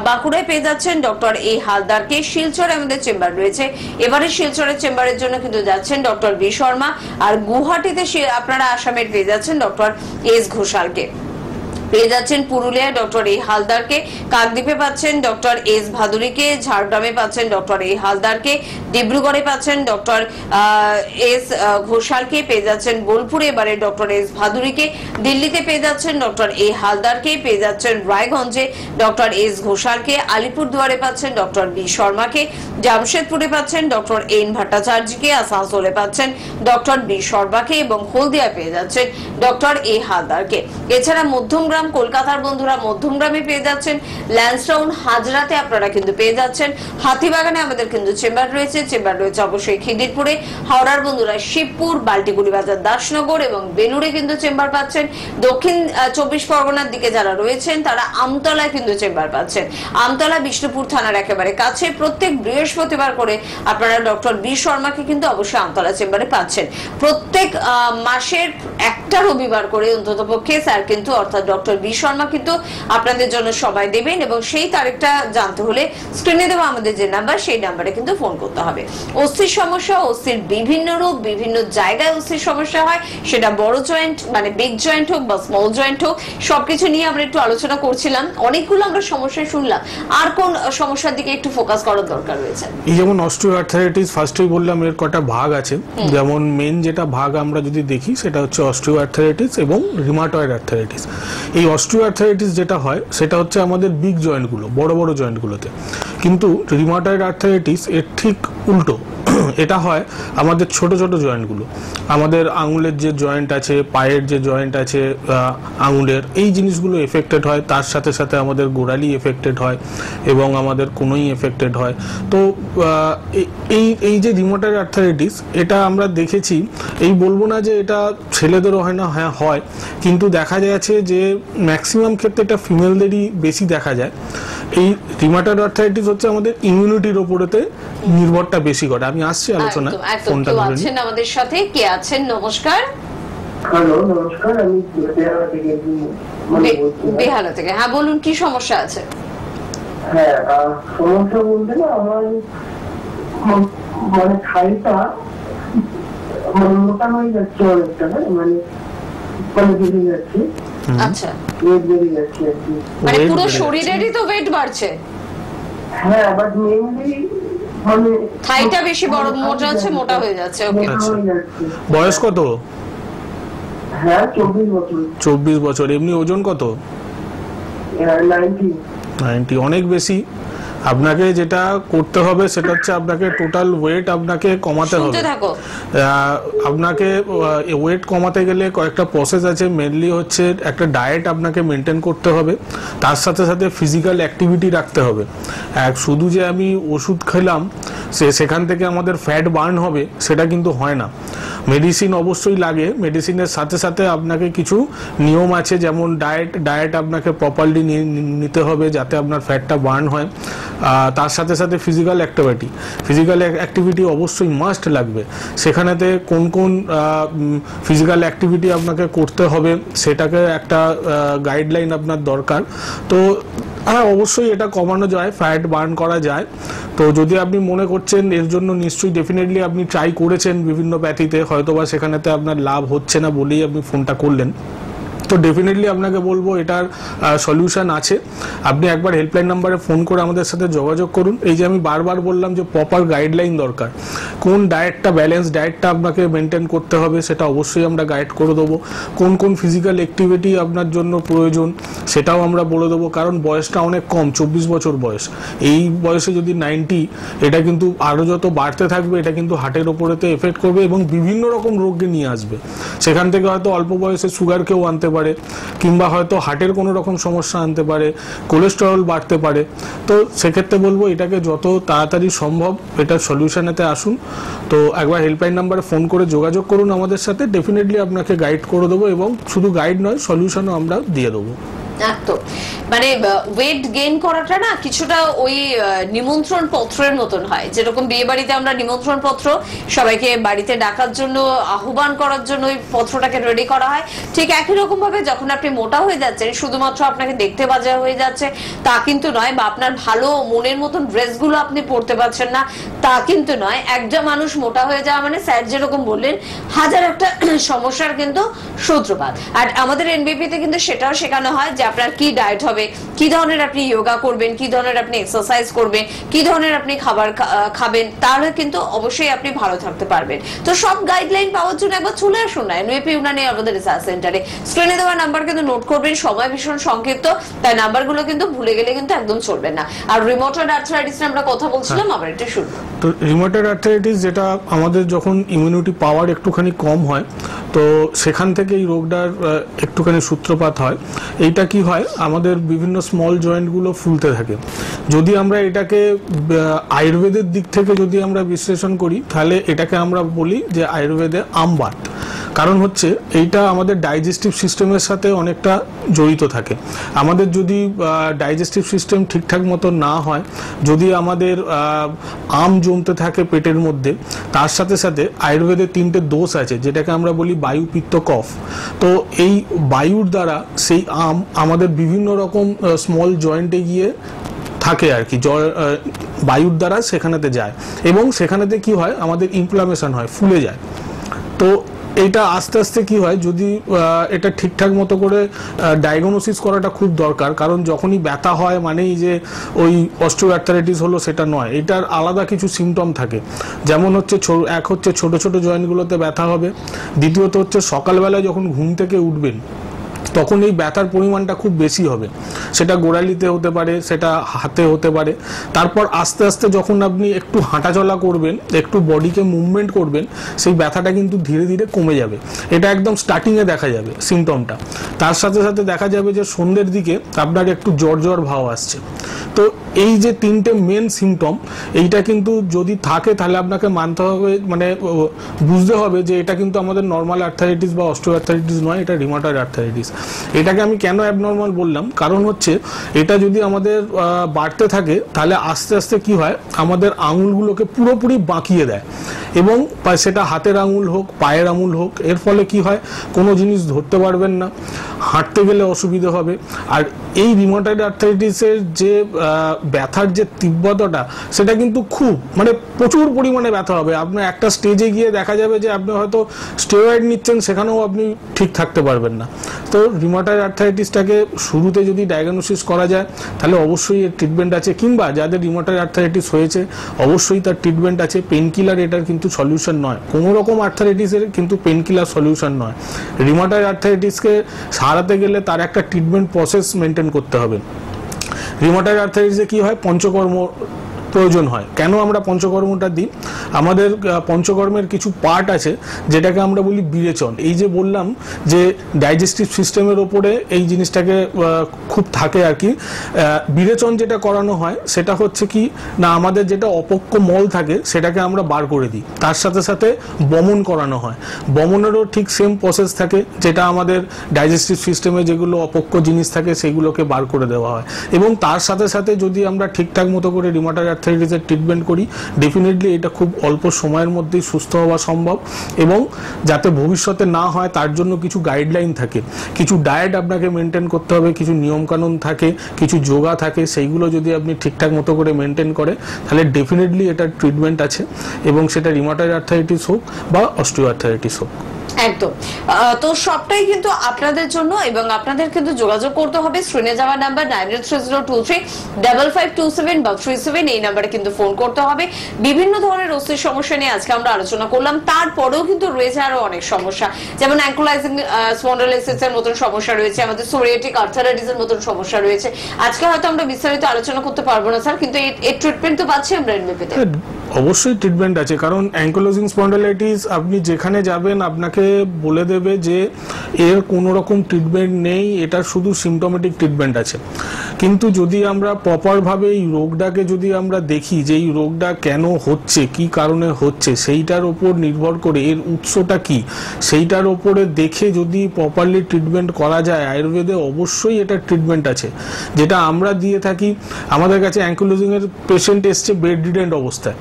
S1: বাঁকুড়ায় পেয়ে যাচ্ছেন ডক্টর এ হালদারকে, শিলচরে আমাদের চেম্বার রয়েছে, এবারে শিলচরের চেম্বারের জন্য কিন্তু যাচ্ছেন ডক্টর বি শর্মা, আর গুয়াহাটিতে আপনারা আসামের পেয়ে যাচ্ছেন ডক্টর এস ঘোষালকে, পেয়ে যাচ্ছেন পুরুলিয়ায় ডক্টর এ হালদারকে, কাকদ্বীপে পাচ্ছেন ডক্টর এস ভাদুরীকে, ঝাড়গ্রামে পাচ্ছেন ডক্টর এ হালদারকে, ডিব্রুগড়ে পাচ্ছেন ডক্টর এস ঘোষালকে, পেয়ে যাচ্ছেন বোলপুরে এবারে ডক্টর এস ভাদুরীকে, দিল্লিতে পেয়ে যাচ্ছেন ডক্টর এ হালদারকে, পেয়ে যাচ্ছেন রায়গঞ্জে ডক্টর এস ঘোষালকে, আলিপুরদুয়ারে পাচ্ছেন ডক্টর বি শর্মাকে, জামশেদপুরে পাচ্ছেন ডক্টর এন ভট্টাচার্যকে, আসানসোলে পাচ্ছেন ডক্টর বি শর্মাকে, এবং হলদিয়া পেয়ে যাচ্ছেন ডক্টর এ হালদারকে। এছাড়া মধ্যমগ্রাম কলকাতার বন্ধুরা মধ্যমগ্রামে পেয়ে যাচ্ছেন, ল্যান্সডাউন হাজরাতে আপনারা কিন্তু পেয়ে যাচ্ছেন, হাতিবাগানে আমাদের কিন্তু চেম্বার রয়েছে, চেম্বার রয়েছে অবশ্যই খিদিরপুরে, হাওড়ার বন্ধুরা শিবপুর, বাল্টিগুড়ি বাজার, দাসনগর এবং বেলুড়ে কিন্তু চেম্বার পাচ্ছেন। দক্ষিণ 24 পরগনার দিকে যারা রয়েছেন তারা আমতলায় কিন্তু চেম্বার পাচ্ছেন, আমতলা বিষ্ণুপুর থানার একেবারে কাছে। প্রত্যেক বৃহস্পতিবার করে আপনারা ডক্টর বি শর্মাকে কিন্তু অবশ্যই আমতলা চেম্বারে পাচ্ছেন। প্রত্যেক মাসের একটা রবিবার করে অন্ততপক্ষে স্যার কিন্তু অর্থাৎ ডক্টর বি শর্মা কিন্তু আপনাদের জন্য সময় দেবেন, এবং সেই তারিখটা জানতে হলে স্ক্রিনে দেওয়া আমাদের যে নাম্বার, সেই নাম্বারে কিন্তু ফোন করতে হবে। অস্থির সমস্যা, অস্থির বিভিন্ন রূপ, বিভিন্ন জায়গায় অস্থির সমস্যা হয়, সেটা বড় জয়েন্ট মানে বিগ জয়েন্ট হোক বা স্মল জয়েন্ট হোক, সবকিছু নিয়ে আমরা একটু আলোচনা করছিলাম। অনেকগুলো আমরা সমস্যা শুনলাম, আর কোন সমস্যার দিকে একটু ফোকাস করার দরকার রয়েছে?
S2: এই যেমন অস্টিওআর্থারাইটিস, ফার্স্টেই বললাম এর কটা ভাগ আছে। যেমন মেন যেটা ভাগ আমরা যদি দেখি সেটা হচ্ছে অস্টিওআর্থারাইটিস এবং রিমাটয়েড আর্থারাইটিস। এই অস্টিওআর্থারাইটিস যেটা হয় সেটা হচ্ছে আমাদের বিগ জয়েন্টগুলো, বড় বড় জয়েন্টগুলোতে, কিন্তু রিমাটয়েড আর্থারাইটিস এর ঠিক উল্টো, এটা হয় আমাদের ছোট ছোট জয়েন্টগুলো, আমাদের আঙুলের যে জয়েন্ট আছে, পায়ের যে জয়েন্ট আছে আঙুলের, এই জিনিসগুলো এফেক্টেড হয়, তার সাথে সাথে আমাদের গোড়ালি এফেক্টেড হয় এবং আমাদের কোনোই এফেক্টেড হয়। তো এই যে রিমোটয়েড আর্থারাইটিস, এটা আমরা দেখেছি, এই বলবো না যে এটা ছেলেদেরও হয় না, হ্যাঁ হয়, কিন্তু দেখা যাচ্ছে যে ম্যাক্সিমাম ক্ষেত্রে এটা ফিমেলদেরই বেশি দেখা যায়। এই রিমাটয়েড আর্থ্রাইটিস হচ্ছে আমাদের ইমিউনিটির উপরেতে নির্ভরটা বেশি করে। আমি আসছি আলোচনা, ফোনটা
S1: কেউ
S2: ধরে
S1: আছেন আমাদের সাথে, কে আছেন? নমস্কার।
S3: হ্যালো, নমস্কার। আমি বেহালা থেকে
S1: বেহালা থেকে, হ্যাঁ বলুন, কি সমস্যা আছে?
S3: হ্যাঁ, সমস্যা বলতে না, আমার মানে খাইটা মোটা হয়ে যাচ্ছে অনেকটা, মানে বেড়ে যাচ্ছে।
S1: আচ্ছা,
S3: ওয়েট বেড়ে যাচ্ছে আর কি।
S1: মানে পুরো শরীরেরই তো ওয়েট বাড়ছে?
S3: হ্যাঁ, বাট মেইনলি মানে
S1: থাইটা বেশি বড় মোটা হচ্ছে, মোটা হয়ে যাচ্ছে। ওকে,
S2: বয়স কত?
S3: হ্যাঁ, 24 বছর।
S2: 24 বছর। এমনি ওজন কত?
S3: 90।
S2: অনেক বেশি। আপনাকে যেটা করতে হবে সেটা হচ্ছে আপনাকে টোটাল ওয়েট আপনাকে কমাতে হবে। আপনাকে ওয়েট কমাতে গেলে কয়েকটা প্রসেস আছে। মেনলি হচ্ছে একটা ডায়েট আপনাকে মেনটেন করতে হবে, তার সাথে সাথে ফিজিক্যাল অ্যাক্টিভিটি রাখতে হবে। শুধু যে আমি ওষুধ খেলাম সেখান থেকে আমাদের ফ্যাট বার্ন হবে সেটা কিন্তু হয় না। মেডিসিন অবশ্যই লাগে, মেডিসিনের সাথে সাথে আপনাকে কিছু নিয়ম আছে, যেমন ডায়েট আপনাকে প্রপারলি নিতে হবে যাতে আপনার ফ্যাটটা বার্ন হয়। তার সাথে সাথে ফিজিক্যাল অ্যাক্টিভিটি অবশ্যই মাস্ট লাগবে। সেখানেতে কোন কোন ফিজিক্যাল অ্যাক্টিভিটি আপনাকে করতে হবে সেটাকে একটা গাইডলাইন আপনার দরকার। তো হ্যাঁ, অবশ্যই এটা কমানো যায়, ফ্যাট বার্ন করা যায়। তো যদি আপনি মনে করছেন এর জন্য, নিশ্চয়ই ডেফিনেটলি আপনি ট্রাই করেছেন বিভিন্ন প্যাথিতে, হয়তোবা সেখানেতে আপনার লাভ হচ্ছে না বলেই আপনি ফোনটা করলেন। তো ডেফিনেটলি আপনাকে বলবো এটার সলিউশন আছে। আপনি একবার হেল্পলাইন নাম্বারে ফোন করে আমাদের সাথে যোগাযোগ করুন। এই যে আমি বারবার বললাম যে প্রপার গাইডলাইন দরকার, কোন ডায়েটটা, ব্যালেন্স ডায়েটটা আপনাকে মেনটেন করতে হবে সেটা অবশ্যই আমরা গাইড করে দেবো। কোন কোন ফিজিক্যাল অ্যাক্টিভিটি আপনার জন্য প্রয়োজন সেটাও আমরা বলে দেবো। কারণ বয়সটা অনেক কম, 24 বছর বয়স। এই বয়সে যদি 90, এটা কিন্তু আরও যত বাড়তে থাকবে এটা কিন্তু হার্টের ওপরেতে এফেক্ট করবে এবং বিভিন্ন রকম রোগকে নিয়ে আসবে। সেখান থেকে হয়তো অল্প বয়সে সুগারকেও আনতে পারে, কিংবা হয়তো হার্টের কোনো রকম সমস্যা আনতে পারে, কোলেস্টেরল বাড়তে পারে। তো সেক্ষেত্রে বলবো এটাকে যত তাড়াতাড়ি সম্ভব এটার সলিউশনেতে আসুন। তো একবার হেল্পলাইন নাম্বারে ফোন করে যোগাযোগ করুন আমাদের সাথে, ডেফিনেটলি আপনাকে গাইড করে দেবো এবং শুধু গাইড নয়, সলিউশনও আমরা দিয়ে দেবো।
S1: একদম, মানে ওয়েট গেইন করাটা না কিছুটা ওই নিমন্ত্রণ পত্রের মতন হয়। যেরকম বিয়ে বাড়িতে আমরা নিমন্ত্রণ পত্র সবাইকে বাড়িতে ডাকার জন্য, আহ্বান করার জন্য ওই পত্রটাকে রেডি করা হয়, ঠিক একই রকম ভাবে যখন আপনি মোটা হয়ে যাচ্ছেন, শুধুমাত্র আপনাকে দেখতে বাজে হয়ে যাচ্ছে তা কিন্তু নয়, বা আপনার ভালো মনের মতন ড্রেসগুলো আপনি পরতে পারছেন না তা কিন্তু নয়। একটা মানুষ মোটা হয়ে যাওয়া মানে স্যার যেরকম বললেন হাজার একটা সমস্যার কিন্তু সূত্রপাত। আর আমাদের এনবিপিতে কিন্তু সেটাও শেখানো হয় যে আপনার কি ডায়েট হবে, কি ধরনের আপনি যোগা করবেন, কি ধরনের আপনি এক্সারসাইজ করবেন, কি ধরনের আপনি খাবার খাবেন, তাহলে কিন্তু অবশ্যই আপনি ভালো থাকতে পারবেন। তো সব গাইডলাইন পাওয়ার জন্য একবার চলে আসুন না এনবিপি ইউনানি আমাদের রিসার্চ সেন্টারে। স্ক্রিনে দেওয়া নাম্বার কিন্তু নোট করবেন, সময় ভীষণ সংক্ষিপ্ত, তাই নাম্বারগুলো কিন্তু ভুলে গেলে কিন্তু একদম চলবে না। আর রিমোটয়েড আর্থ্রাইটিস আমরা কথা বলছিলাম, আবার এটা শুনবো।
S2: তো রিমোটয়েড আর্থ্রাইটিস যেটা আমাদের যখন ইমিউনিটি পাওয়ার একটুখানি কম হয়, তো সেখান থেকে এই রোগটার একটুখানি সূত্রপাত হয়। এইটা কি হয়, আমাদের বিভিন্ন স্মল জয়েন্টগুলো ফুলতে থাকে। যদি আমরা এটাকে আয়ুর্বেদের দিক থেকে যদি আমরা বিশ্লেষণ করি, তাহলে এটাকে আমরা বলি যে আয়ুর্বেদে আমবাত। কারণ হচ্ছে এইটা আমাদের ডাইজেস্টিভ সিস্টেমের সাথে অনেকটা জড়িত থাকে। আমাদের যদি ডাইজেস্টিভ সিস্টেম ঠিকঠাক মতো না হয়, যদি আমাদের আম জমতে থাকে পেটের মধ্যে, তার সাথে সাথে আয়ুর্বেদের 3টে দোষ আছে যেটাকে আমরা বলি বায়ু, পিত্ত, কফ। তো এই বায়ুর দ্বারা সেই আম আমাদের বিভিন্ন রকম স্মল জয়েন্টে গিয়ে থাকে আর কি, বায়ুর দ্বারা সেখানেতে যায় এবং সেখানেতে কি হয়, আমাদের ইনফ্লামেশন হয়, ফুলে যায়। তো এটা আস্তে আস্তে কি হয়, যদি এটা ঠিকঠাক মতো করে ডায়াগনোসিস করাটা খুব দরকার। কারণ যখনই ব্যথা হয় মানেই যে ওই অস্টিওআর্থ্রাইটিস হলো সেটা নয়, এটার আলাদা কিছু সিমটম থাকে। যেমন হচ্ছে এক হচ্ছে ছোট ছোট জয়েন্টগুলোতে ব্যথা হবে, দ্বিতীয়ত হচ্ছে সকালবেলায় যখন ঘুম থেকে উঠবেন তখন এই ব্যথার পরিমাণটা খুব বেশি হবে, সেটা গোড়ালিতে হতে পারে, সেটা হাতে হতে পারে। তারপর আস্তে আস্তে যখন আপনি একটু হাঁটাচলা করবেন, একটু বডিকে মুভমেন্ট করবেন, সেই ব্যথাটা কিন্তু ধীরে ধীরে কমে যাবে। এটা একদম স্টার্টিংয়ে দেখা যাবে সিমটমটা। তার সাথে সাথে দেখা যাবে যে সন্ধ্যের দিকে আপনার একটু জ্বর জ্বর ভাব আসছে। তো এই যে তিনটে মেন সিমটম, এইটা কিন্তু যদি থাকে তাহলে আপনাকে মানতে হবে, মানে বুঝতে হবে যে এটা কিন্তু আমাদের নর্মাল আর্থারাইটিস বা অস্টিওআর্থারাইটিস নয়, এটা রিউমাটয়েড আর্থারাইটিস। এটাকে আমি কেন অ্যাবনর্মাল বললাম, কারণ হচ্ছে এটা যদি আমাদের বাড়তে থাকে তাহলে আস্তে আস্তে কি হয়, আমাদের আঙুলগুলোকে পুরোপুরি বাঁকিয়ে দেয়, এবং সেটা হাতের আঙুল হোক, পায়ের আঙুল হোক। এর ফলে কি হয়, কোনো জিনিস ধরতে পারবেন না, হাঁটতে গেলে অসুবিধা হবে। আর এই রিউমাটয়েড আর্থারাইটিসের যে ব্যথার যে তীব্রতাটা, সেটা কিন্তু খুব, মানে প্রচুর পরিমাণে ব্যথা হবে। আপনি একটা স্টেজে গিয়ে দেখা যাবে যে আপনি হয়তো স্টেরয়েড নিচ্ছেন, সেখানেও আপনি ঠিক থাকতে পারবেন না। তো রিউমাটয়েড আর্থারাইটিসটাকে শুরুতে যদি ডায়াগনোসিস করা যায় তাহলে অবশ্যই এর ট্রিটমেন্ট আছে, কিংবা যাদের রিউমাটয়েড আর্থারাইটিস হয়েছে অবশ্যই তার ট্রিটমেন্ট আছে। পেন কিলার এটার কিন্তু সলিউশন নয়, কোনো রকম আর্থারাইটিসের কিন্তু পেন কিলার সলিউশন নয়। রিউমাটয়েড আর্থারাইটিসকে সারাতে গেলে তার একটা ট্রিটমেন্ট প্রসেস মেনটেন করতে হবে। রিউমাটয়েড আর্থারাইটিসে কি হয়, পঞ্চকর্ম প্রয়োজন হয়। কেন আমরা পঞ্চকর্মটা দিই, আমাদের পঞ্চকর্মের কিছু পার্ট আছে যেটাকে আমরা বলি বিরেচন। এই যে বললাম যে ডাইজেস্টিভ সিস্টেমের ওপরে এই জিনিসটাকে খুব থাকে আর কি। বিরেচন যেটা করানো হয় সেটা হচ্ছে কি না, আমাদের যেটা অপক্ষ মল থাকে সেটাকে আমরা বার করে দিই, তার সাথে সাথে বমন করানো হয়। বমনেরও ঠিক সেম প্রসেস থাকে, যেটা আমাদের ডাইজেস্টিভ সিস্টেমে যেগুলো অপক্ষ জিনিস থাকে সেগুলোকে বার করে দেওয়া হয়। এবং তার সাথে সাথে যদি আমরা ঠিকঠাক মতো করে রিউমাটয়েড আর্থারাইটিসের ট্রিটমেন্ট করি, ডেফিনেটলি এটা খুব অল্প সময়ের মধ্যেই সুস্থ হওয়া সম্ভব। এবং যাতে ভবিষ্যতে না হয় তার জন্য কিছু গাইডলাইন থাকে, কিছু ডায়েট আপনাকে মেনটেন করতে হবে, কিছু নিয়মকানুন থাকে, কিছু যোগা থাকে, সেইগুলো যদি আপনি ঠিকঠাক মতো করে মেনটেন করে তাহলে ডেফিনেটলি এটার ট্রিটমেন্ট আছে, এবং সেটা রিউমাটয়েড আর্থারাইটিস হোক বা অস্টিওআর্থারাইটিস হোক।
S1: একদম। তো সবটাই কিন্তু আপনাদের জন্য, এবং আপনাদের কিন্তু যোগাযোগ করতে হবে স্ক্রিনে যাওয়া নাম্বার 9830235527 বা 37, এই নাম্বারে কিন্তু ফোন করতে হবে। বিভিন্ন ধরনের অস্থির সমস্যা নিয়ে আজকে আমরা আলোচনা করলাম, তারপরেও কিন্তু রয়েছে আরো অনেক সমস্যা, যেমন অ্যাঙ্কোলাইজিং স্পন্ডাইলিটিস এর মতন সমস্যা রয়েছে, আমাদের সোরিয়াটিক আর্থারাইটিস এর মতন সমস্যা রয়েছে। আজকে হয়তো আমরা বিস্তারিত আলোচনা করতে পারবো না স্যার, কিন্তু এর ট্রিটমেন্ট তো পাচ্ছি আমরা এনবিপিতে।
S2: অবশ্যই ট্রিটমেন্ট আছে, কারণ অ্যাঙ্কোলাইজিং স্পন্ডাইলাইটিস আপনি যেখানে যাবেন আপনাকে বলে দেবে যে এর কোনো রকম ট্রিটমেন্ট নেই, এটা শুধু সিমটোমেটিক ট্রিটমেন্ট আছে। কিন্তু যদি আমরা প্রপারভাবে এই রোগটাকে যদি আমরা দেখি যে এই রোগটা কেন হচ্ছে, কি কারণে হচ্ছে, সেইটার ওপর নির্ভর করে এর উৎসটা কি, সেইটার ওপরে দেখে যদি প্রপারলি ট্রিটমেন্ট করা যায়, আয়ুর্বেদে অবশ্যই এটা ট্রিটমেন্ট আছে যেটা আমরা দিয়ে থাকি। আমাদের কাছে অ্যাঙ্কোলাইজিং এর পেশেন্ট এসছে বেড রিডেন্ট অবস্থায়,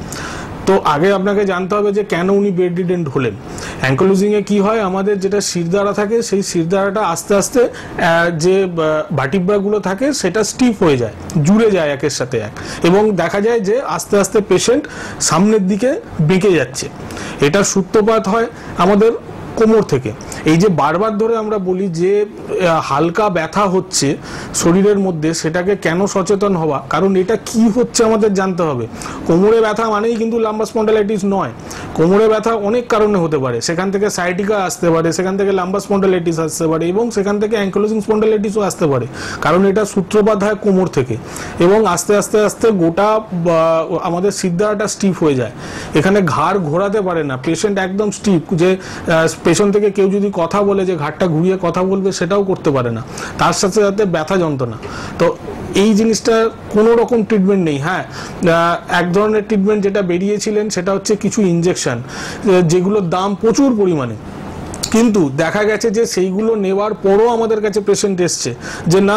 S2: তো আগে আপনাকে জানতে হবে যে কেন উনি বেড রিডেন্ট হলেন। অ্যাঙ্কোলাইজিং এ কি হয়, আমাদের যেটা শিরদাঁড়া থাকে সেই শিরদাঁড়াটা আস্তে আস্তে যে ভার্টিব্রাগুলো থাকে সেটা স্টিফ হয়ে যায়, জুড়ে যায় একের সাথে এক, এবং দেখা যায় যে আস্তে আস্তে পেশেন্ট সামনের দিকে বেঁকে যাচ্ছে। এটার সূত্রপাত হয় আমাদের কোমর থেকে। এই যে বারবার ধরে আমরা বলি যে হালকা ব্যথা হচ্ছে শরীরের মধ্যে, সেটাকে কেন সচেতন হওয়া, কারণ এটা কি হচ্ছে আমাদের জানতে হবে। কোমরে ব্যথা মানেই কিন্তু লাম্বার স্পন্ডাইলাইটিস নয়, কোমরে ব্যথা অনেক কারণে হতে পারে, সেখান থেকে সায়াটিকা আসতে পারে, সেখান থেকে লাম্বার স্পন্ডাইলাইটিস আসতে পারে, এবং সেখান থেকে অ্যাঙ্কোলাইজিং স্পন্ডাইলাইটিসও আসতে পারে, কারণ এটা সূত্রপাত হয় কোমর থেকে, এবং আস্তে আস্তে আস্তে গোটা আমাদের সিরদাঁড়াটা স্টিফ হয়ে যায়। এখানে ঘাড় ঘোরাতে পারে না, পেশেন্ট একদম স্টিফ, যে পেছন থেকে কেউ যদি কথা বলে যে ঘাটটা ঘুরিয়ে কথা বলবে সেটাও করতে পারে না, তার সাথে সাথে ব্যথা যন্ত্রণা। তো এই জিনিসটা কোনো রকম ট্রিটমেন্ট নেই। হ্যাঁ, এক ধরনের ট্রিটমেন্ট যেটা বেরিয়েছিলেন সেটা হচ্ছে কিছু ইনজেকশন, যেগুলোর দাম প্রচুর পরিমাণে, কিন্তু দেখা গেছে যে সেইগুলো নেওয়ার পরও আমাদের কাছে পেশেন্ট এসছে যে না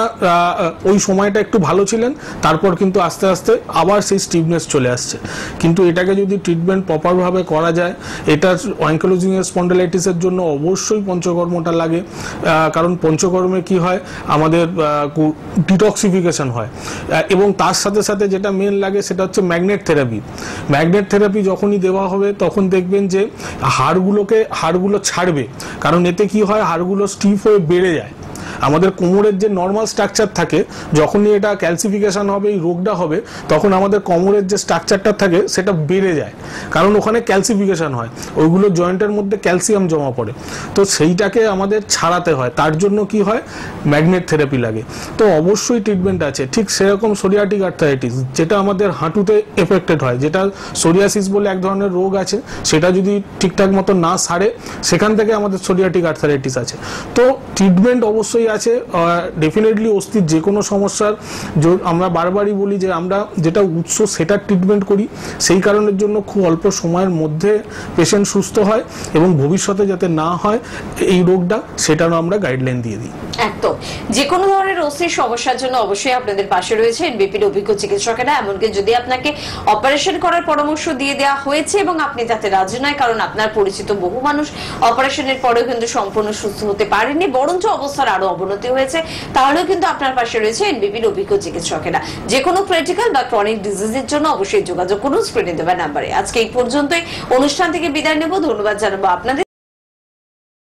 S2: ওই সময়টা একটু ভালো ছিলেন, তারপর কিন্তু আস্তে আস্তে আবার সেই স্টিফনেস চলে আসছে। কিন্তু এটাকে যদি ট্রিটমেন্ট প্রপারভাবে করা যায়, এটা অ্যাঙ্কোলাইজিং স্পন্ডাইলাইটিসের জন্য অবশ্যই পঞ্চকর্মটা লাগে, কারণ পঞ্চকর্মে কি হয়, আমাদের ডিটক্সিফিকেশন হয়, এবং তার সাথে সাথে যেটা মেন লাগে সেটা হচ্ছে ম্যাগনেট থেরাপি। ম্যাগনেট থেরাপি যখনই দেওয়া হবে তখন দেখবেন যে হাড়গুলো ছাড়বে, কারণ এতে কি হয়, হাড়গুলো স্টিফ হয়ে বেড়ে যায়। আমাদের কোমরের যে নর্মাল স্ট্রাকচার থাকে, যখনই এটা ক্যালসিফিকেশন হবে, এই রোগটা হবে, তখন আমাদের কোমরের যে স্ট্রাকচারটা থাকে সেটা বেড়ে যায়, কারণ ওখানে ক্যালসিফিকেশন হয়, ওইগুলো জয়েন্টের মধ্যে ক্যালসিয়াম জমা পড়ে, তো সেইটাকে আমাদের ছাড়াতে হয়। তার জন্য কি হয়, ম্যাগনেট থেরাপি লাগে। তো অবশ্যই ট্রিটমেন্ট আছে। ঠিক সেরকম সোরিয়াটিক আর্থারাইটিস, যেটা আমাদের হাঁটুতে এফেক্টেড হয়, যেটা সোরিয়াসিস বলে এক ধরনের রোগ আছে, সেটা যদি ঠিকঠাক মতো না সারে, সেখান থেকে আমাদের সোরিয়াটিক আর্থারাইটিস আছে। তো ট্রিটমেন্ট অবশ্যই আছে ডেফিনেটলি অস্থির যে কোনো সমস্যার আমরা বারবারই বলি যে আমরা যেটা উৎস সেটা ট্রিটমেন্ট করি, সেই কারণের জন্য খুব অল্প সময়ের মধ্যে পেশেন্ট সুস্থ হয় এবং ভবিষ্যতে যাতে না হয় এই রোগটা সেটারও আমরা গাইডলাইন দিয়ে দিই।
S1: একদম, যে কোনো ধরনের অস্থির সমস্যার জন্য অবশ্যই আপনাদের পাশে রয়েছে এনবিপির অভিজ্ঞ চিকিৎসকেরা। এমনকি যদি আপনাকে অপারেশন করার পরামর্শ দিয়ে দেওয়া হয়েছে এবং আপনি তাতে রাজি নয়, কারণ আপনার পরিচিত বহু মানুষ অপারেশনের পরেও কিন্তু সম্পূর্ণ সুস্থ হতে পারেনি, বরঞ্চ অবস্থার আরো অবনতি হয়েছে, তাহলেও কিন্তু আপনার পাশে রয়েছে এনবিপির অভিজ্ঞ চিকিৎসকেরা। যে কোনো ক্রিটিক্যাল বা ক্রনিক ডিজিজের জন্য অবশ্যই যোগাযোগ করুন স্ক্রিনে দেওয়া নাম্বারে। আজকে এই পর্যন্তই, অনুষ্ঠান থেকে বিদায় নেব। ধন্যবাদ জানাবো আপনাদের।